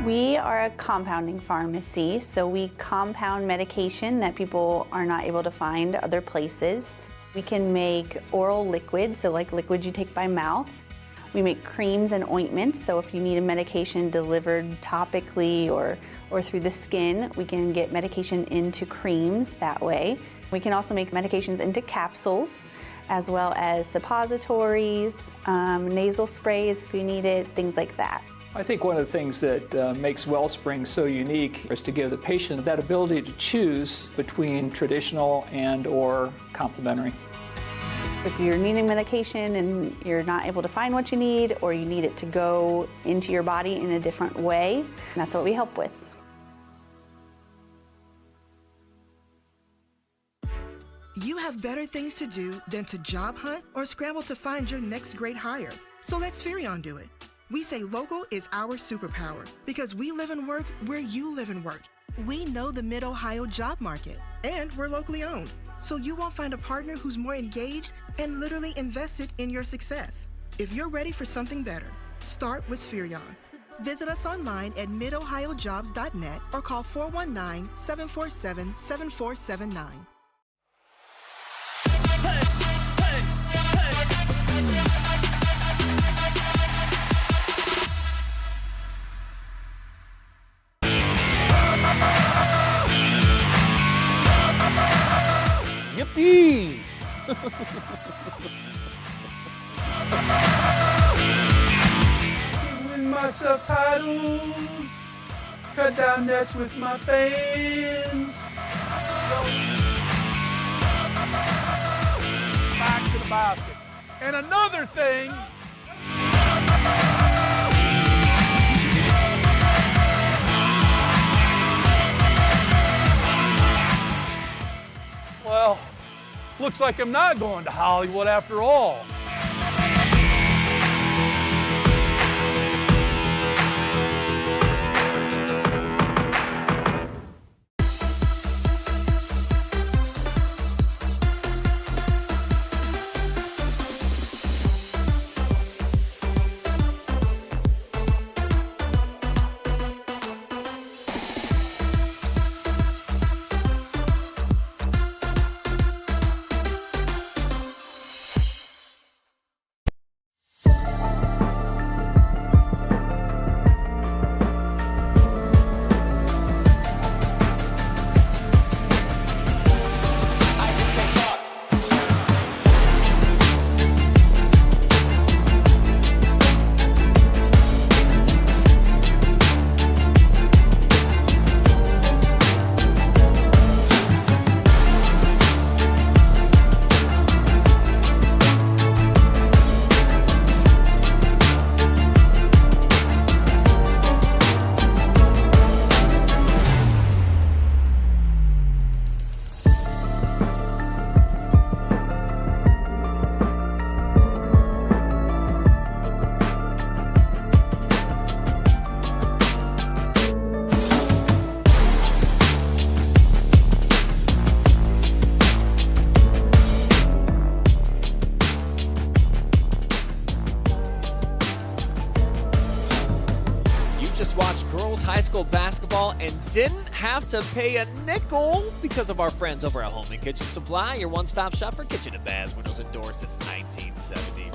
We are a compounding pharmacy, so we compound medication that people are not able to find other places. We can make oral liquids, so like liquids you take by mouth. We make creams and ointments, so if you need a medication delivered topically or through the skin, we can get medication into creams that way. We can also make medications into capsules, as well as suppositories, nasal sprays if you need it, things like that. I think one of the things that makes Wellspring so unique is to give the patient that ability to choose between traditional and or complementary. If you're needing medication and you're not able to find what you need, or you need it to go into your body in a different way, that's what we help with. You have better things to do than to job hunt or scramble to find your next great hire. So let Spherion do it. We say local is our superpower because we live and work where you live and work. We know the Mid-Ohio job market, and we're locally owned. So you won't find a partner who's more engaged and literally invested in your success. If you're ready for something better, start with Spherion. Visit us online at midohiojobs.net or call 419-747-7479. Yippee! Win myself titles, cut down nets with my fans. Back to the basket. And another thing. Well, looks like I'm not going to Hollywood after all. High school basketball and didn't have to pay a nickel because of our friends over at Home and Kitchen Supply, your one-stop shop for kitchen and baths, windows and doors since 1970.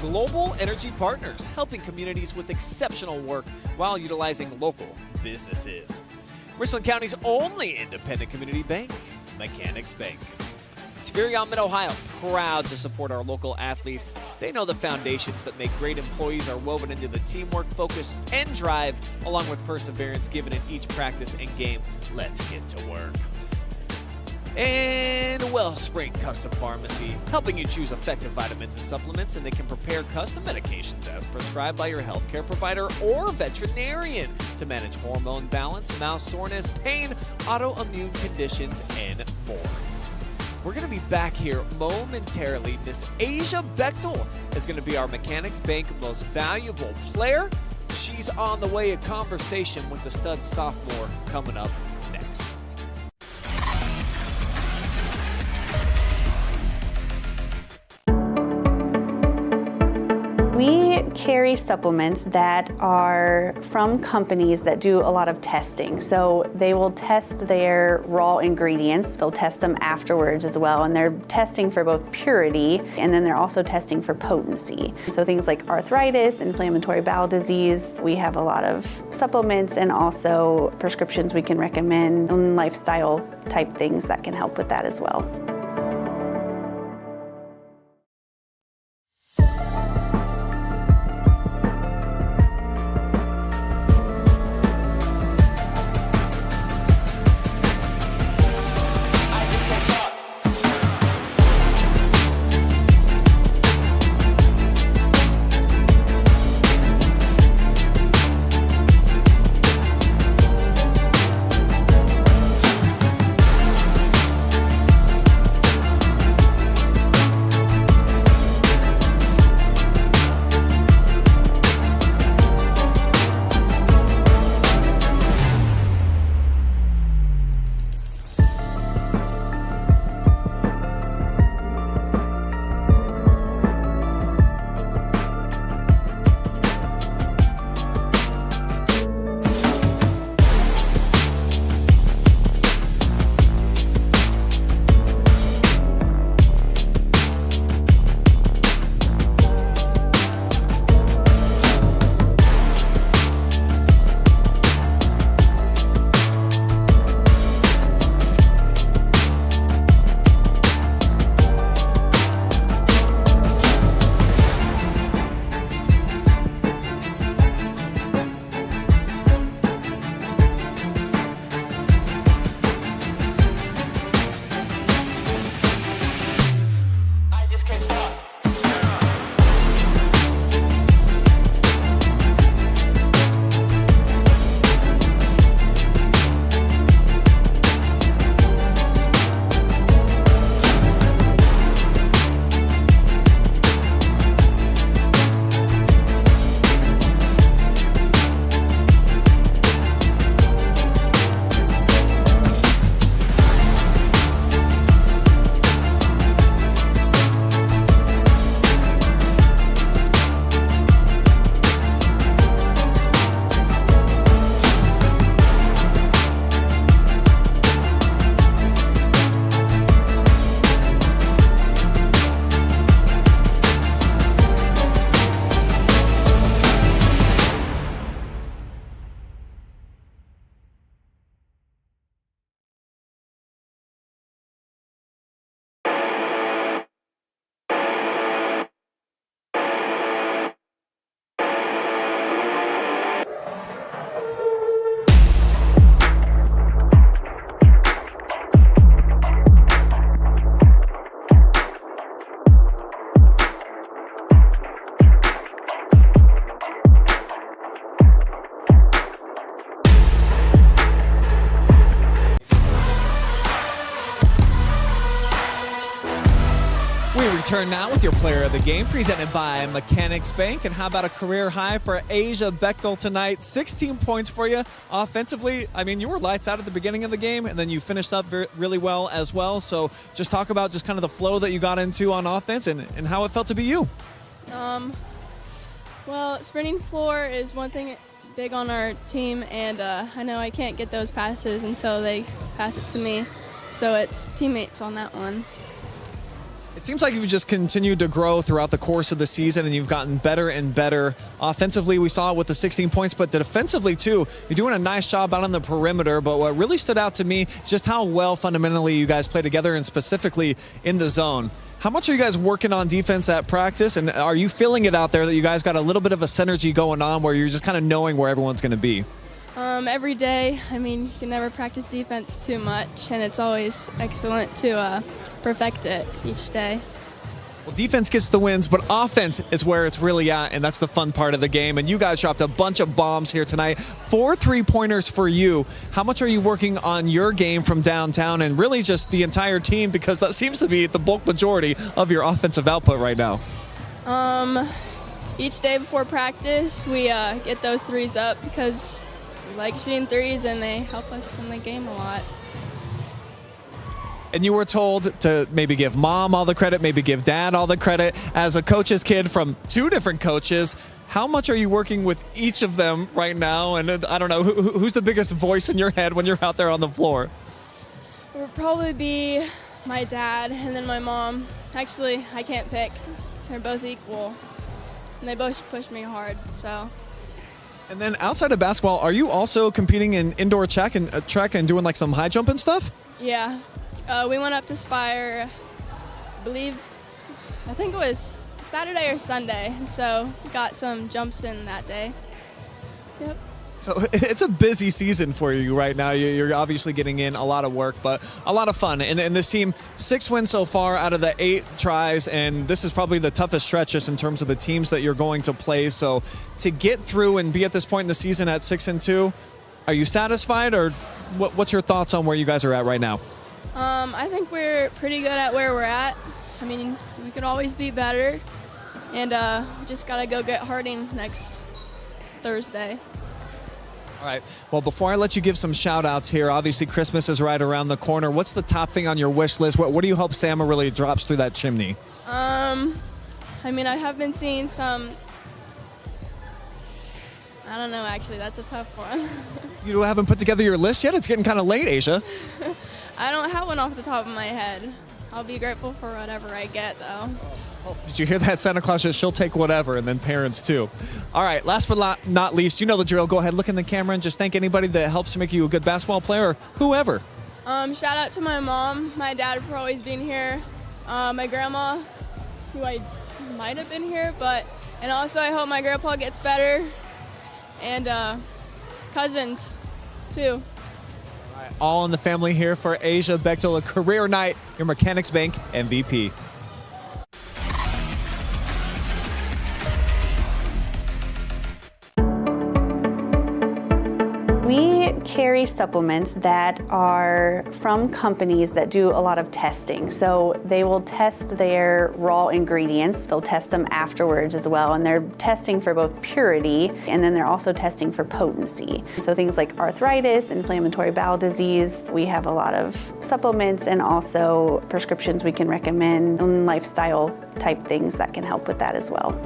Global Energy Partners, helping communities with exceptional work while utilizing local businesses. Richland County's only independent community bank, Mechanics Bank. Spherion Mid-Ohio, proud to support our local athletes. They know the foundations that make great employees are woven into the teamwork, focus, and drive, along with perseverance given in each practice and game. Let's get to work. And Wellspring Custom Pharmacy, helping you choose effective vitamins and supplements, and they can prepare custom medications as prescribed by your healthcare provider or veterinarian to manage hormone balance, mouth soreness, pain, autoimmune conditions, and more. We're going to be back here momentarily. Miss Asia Bechtel is going to be our Mechanics Bank most valuable player. She's on the way. A conversation with the stud sophomore coming up next. We carry supplements that are from companies that do a lot of testing. So they will test their raw ingredients. They'll test them afterwards as well. And they're testing for both purity, and then they're also testing for potency. So things like arthritis, inflammatory bowel disease. We have a lot of supplements and also prescriptions we can recommend, and lifestyle type things that can help with that as well. return now with your player of the game, presented by Mechanics Bank. And how about a career high for Asia Bechtel tonight? 16 points for you. Offensively, I mean, you were lights out at the beginning of the game, and then you finished up really well as well. So just talk about just kind of the flow that you got into on offense and how it felt to be you. Well, sprinting floor is one thing big on our team, and I know I can't get those passes until they pass it to me. So it's teammates on that one. It seems like you've just continued to grow throughout the course of the season, and you've gotten better and better. Offensively, we saw it with the 16 points, but defensively too, you're doing a nice job out on the perimeter. But what really stood out to me is just how well fundamentally you guys play together, and specifically in the zone. How much are you guys working on defense at practice, and are you feeling it out there that you guys got a little bit of a synergy going on where you're just kind of knowing where everyone's going to be? Every day, I mean, you can never practice defense too much, and it's always excellent to perfect it each day. Well, defense gets the wins, but offense is where it's really at, and that's the fun part of the game. And you guys dropped a bunch of bombs here tonight. 4 3-pointers for you. How much are you working on your game from downtown and really just the entire team, because that seems to be the bulk majority of your offensive output right now? Each day before practice, we get those threes up because we like shooting threes, and they help us in the game a lot. And you were told to maybe give mom all the credit, maybe give dad all the credit. As a coach's kid from 2 different coaches, how much are you working with each of them right now? And I don't know, who's the biggest voice in your head when you're out there on the floor? It would probably be my dad and then my mom. Actually, I can't pick. They're both equal, and they both push me hard, so. And then outside of basketball, are you also competing in indoor track and doing like some high jump and stuff? Yeah. We went up to Spire, I think it was Saturday or Sunday, so got some jumps in that day. Yep. So it's a busy season for you right now. You're obviously getting in a lot of work, but a lot of fun. And this team, 6 wins so far out of the 8 tries, and this is probably the toughest stretch just in terms of the teams that you're going to play. So to get through and be at this point in the season at 6-2, are you satisfied, or what's your thoughts on where you guys are at right now? I think we're pretty good at where we're at. I mean, we could always be better, and we just got to go get Harding next Thursday. All right. Well, before I let you give some shout-outs here, obviously Christmas is right around the corner. What's the top thing on your wish list? What do you hope Santa really drops through that chimney? I mean, I have been seeing some. I don't know, actually. That's a tough one. You haven't put together your list yet? It's getting kind of late, Asia. I don't have one off the top of my head. I'll be grateful for whatever I get, though. Well, did you hear that? Santa Claus says she'll take whatever, and then parents too. All right, last but not least, you know the drill. Go ahead, look in the camera, and just thank anybody that helps make you a good basketball player, or whoever. Shout out to my mom, my dad for always being here, my grandma, who I might have been here, and also I hope my grandpa gets better, and cousins too. All in the family here for Asia Bechtel, a career night, your Mechanics Bank MVP. We carry supplements that are from companies that do a lot of testing. So they will test their raw ingredients, they'll test them afterwards as well, and they're testing for both purity, and then they're also testing for potency. So things like arthritis, inflammatory bowel disease, we have a lot of supplements and also prescriptions we can recommend, and lifestyle type things that can help with that as well.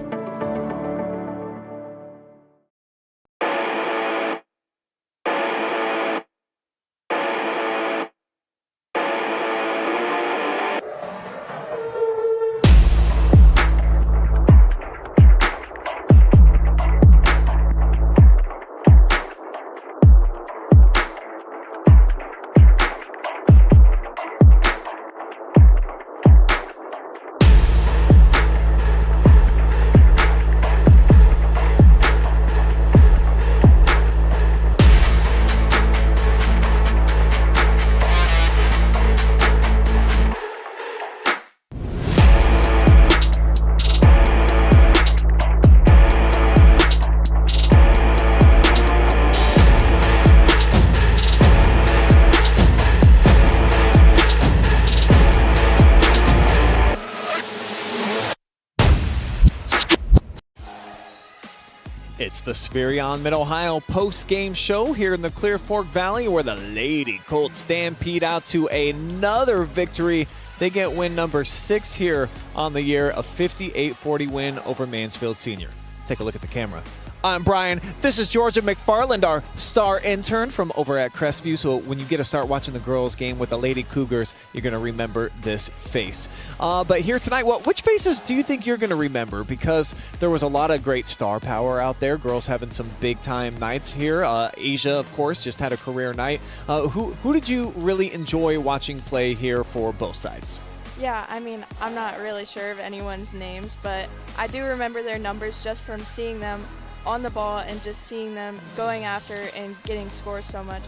It's the Spherion Mid-Ohio post-game show here in the Clear Fork Valley, where the Lady Colts stampede out to another victory. They get win number 6 here on the year, a 58-40 win over Mansfield Senior. Take a look at the camera. I'm Brian. This is Georgia McFarland, our star intern from over at Crestview. So when you get to start watching the girls' game with the Lady Cougars, you're going to remember this face. But here tonight, which faces do you think you're going to remember? Because there was a lot of great star power out there. Girls having some big-time nights here. Asia, of course, just had a career night. Who did you really enjoy watching play here for both sides? Yeah, I mean, I'm not really sure of anyone's names, but I do remember their numbers just from seeing them on the ball and just seeing them going after and getting scores so much.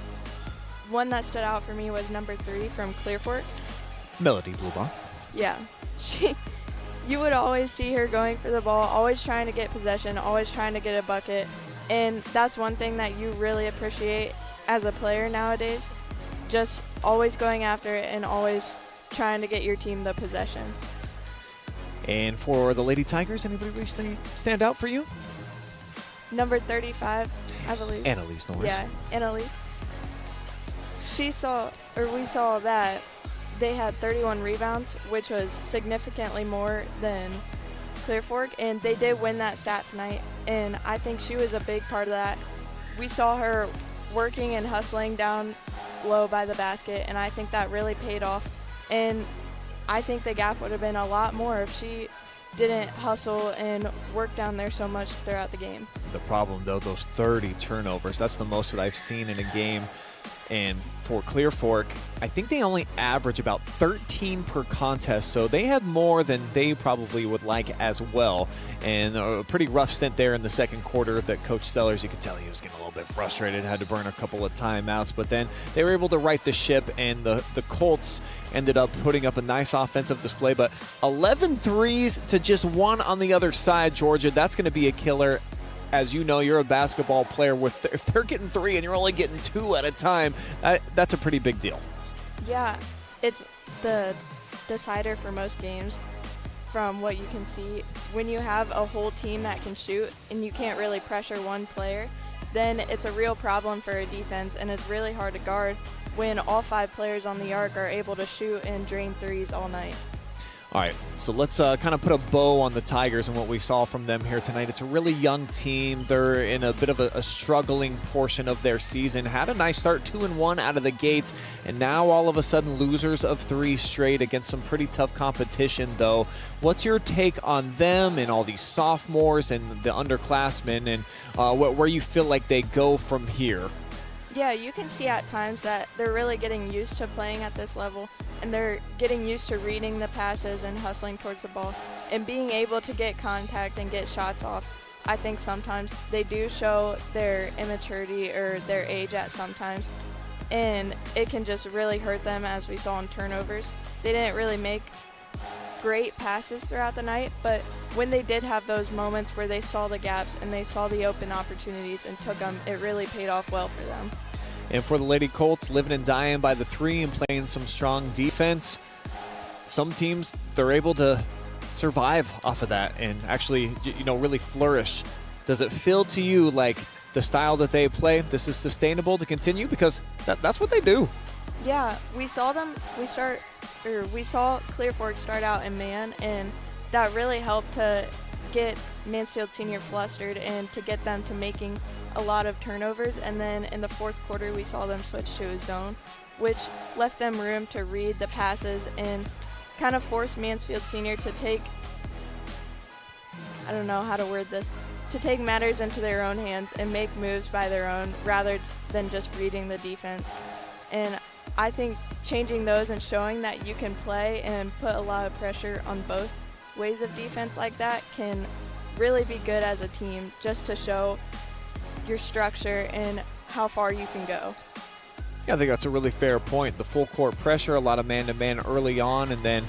One that stood out for me was number 3 from Clear Fork. Melody Bluebach. Yeah, you would always see her going for the ball, always trying to get possession, always trying to get a bucket, and that's one thing that you really appreciate as a player nowadays, just always going after it and always trying to get your team the possession. And for the Lady Tigers, anybody really stand out for you? Number 35, I believe. Annaleise Norris. Yeah, Annaleise. We saw that they had 31 rebounds, which was significantly more than Clear Fork, and they did win that stat tonight, and I think she was a big part of that. We saw her working and hustling down low by the basket, and I think that really paid off, and I think the gap would have been a lot more if she didn't hustle and work down there so much throughout the game. The problem, though, those 30 turnovers, that's the most that I've seen in a game. And for Clear Fork, I think they only average about 13 per contest, so they had more than they probably would like as well. And a pretty rough stint there in the second quarter that Coach Sellers, you could tell he was getting a little bit frustrated, had to burn a couple of timeouts, but then they were able to right the ship, and the Colts ended up putting up a nice offensive display. But 11 threes to just 1 on the other side, Georgia, that's going to be a killer. As you know, you're a basketball player. If they're getting 3 and you're only getting 2 at a time, that's a pretty big deal. Yeah, it's the decider for most games from what you can see. When you have a whole team that can shoot and you can't really pressure one player, then it's a real problem for a defense, and it's really hard to guard when all 5 players on the arc are able to shoot and drain threes all night. All right, so let's kind of put a bow on the Tigers and what we saw from them here tonight. It's a really young team. They're in a bit of a struggling portion of their season. Had a nice start, 2-1 out of the gates, and now all of a sudden losers of 3 straight against some pretty tough competition, though. What's your take on them and all these sophomores and the underclassmen, and where you feel like they go from here? Yeah, you can see at times that they're really getting used to playing at this level, and they're getting used to reading the passes and hustling towards the ball and being able to get contact and get shots off. I think sometimes they do show their immaturity or their age at sometimes, and it can just really hurt them, as we saw in turnovers. They didn't really make great passes throughout the night, but when they did have those moments where they saw the gaps and they saw the open opportunities and took them, it really paid off well for them. And for the Lady Colts, living and dying by the 3 and playing some strong defense, some teams, they're able to survive off of that and actually, really flourish. Does it feel to you like the style that they play, this is sustainable to continue? Because that's what they do. Yeah, we saw Clear Fork start out in man, and that really helped to get Mansfield Senior flustered and to get them to making a lot of turnovers. And then in the fourth quarter, we saw them switch to a zone, which left them room to read the passes and kind of force Mansfield Senior to take, I don't know how to word this, to take matters into their own hands and make moves by their own rather than just reading the defense. And I think changing those and showing that you can play and put a lot of pressure on both ways of defense like that can really be good as a team, just to show your structure and how far you can go. Yeah, I think that's a really fair point. The full court pressure, a lot of man-to-man early on, and then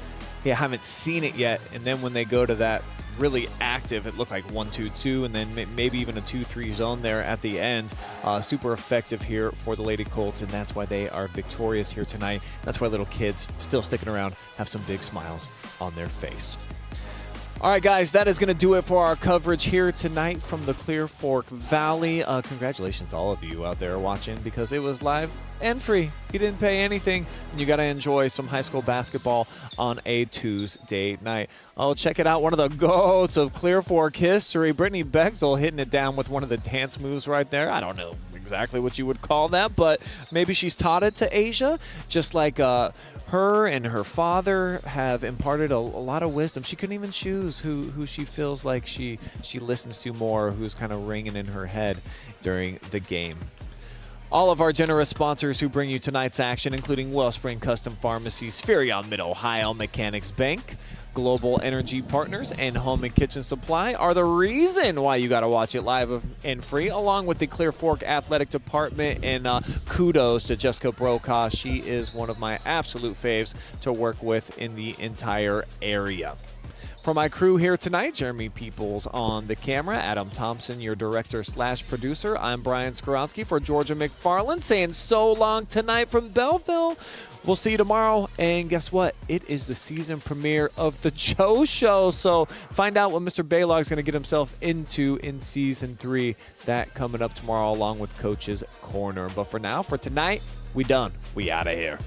you haven't seen it yet. And then when they go to that really active, it looked like 1-2-2, and then maybe even a 2-3 zone there at the end. Super effective here for the Lady Colts, and that's why they are victorious here tonight. That's why little kids still sticking around have some big smiles on their face. All right, guys, that is going to do it for our coverage here tonight from the Clear Fork Valley. Congratulations to all of you out there watching, because it was live and free. You didn't pay anything, and you got to enjoy some high school basketball on a Tuesday night. Oh, check it out. One of the GOATs of Clear Fork history, Brittany Bechtel, hitting it down with one of the dance moves right there. I don't know exactly what you would call that, but maybe she's taught it to Asia, just like her and her father have imparted a lot of wisdom. She couldn't even choose who she feels like she listens to more, who's kind of ringing in her head during the game. All of our generous sponsors who bring you tonight's action, including Wellspring Custom Pharmacy, Spherion Mid-Ohio, Mechanics Bank, Global Energy Partners, and Home and Kitchen Supply, are the reason why you got to watch it live and free, along with the Clear Fork Athletic Department. And kudos to Jessica Brokaw. She is one of my absolute faves to work with in the entire area. For my crew here tonight, Jeremy Peoples on the camera, Adam Thompson, your director/producer. I'm Brian Skowronski for Georgia McFarland, saying so long tonight from Bellville. We'll see you tomorrow. And guess what? It is the season premiere of the Joe Show. So find out what Mr. Baylog is going to get himself into in season 3. That coming up tomorrow along with Coach's Corner. But for now, for tonight, we done. We out of here.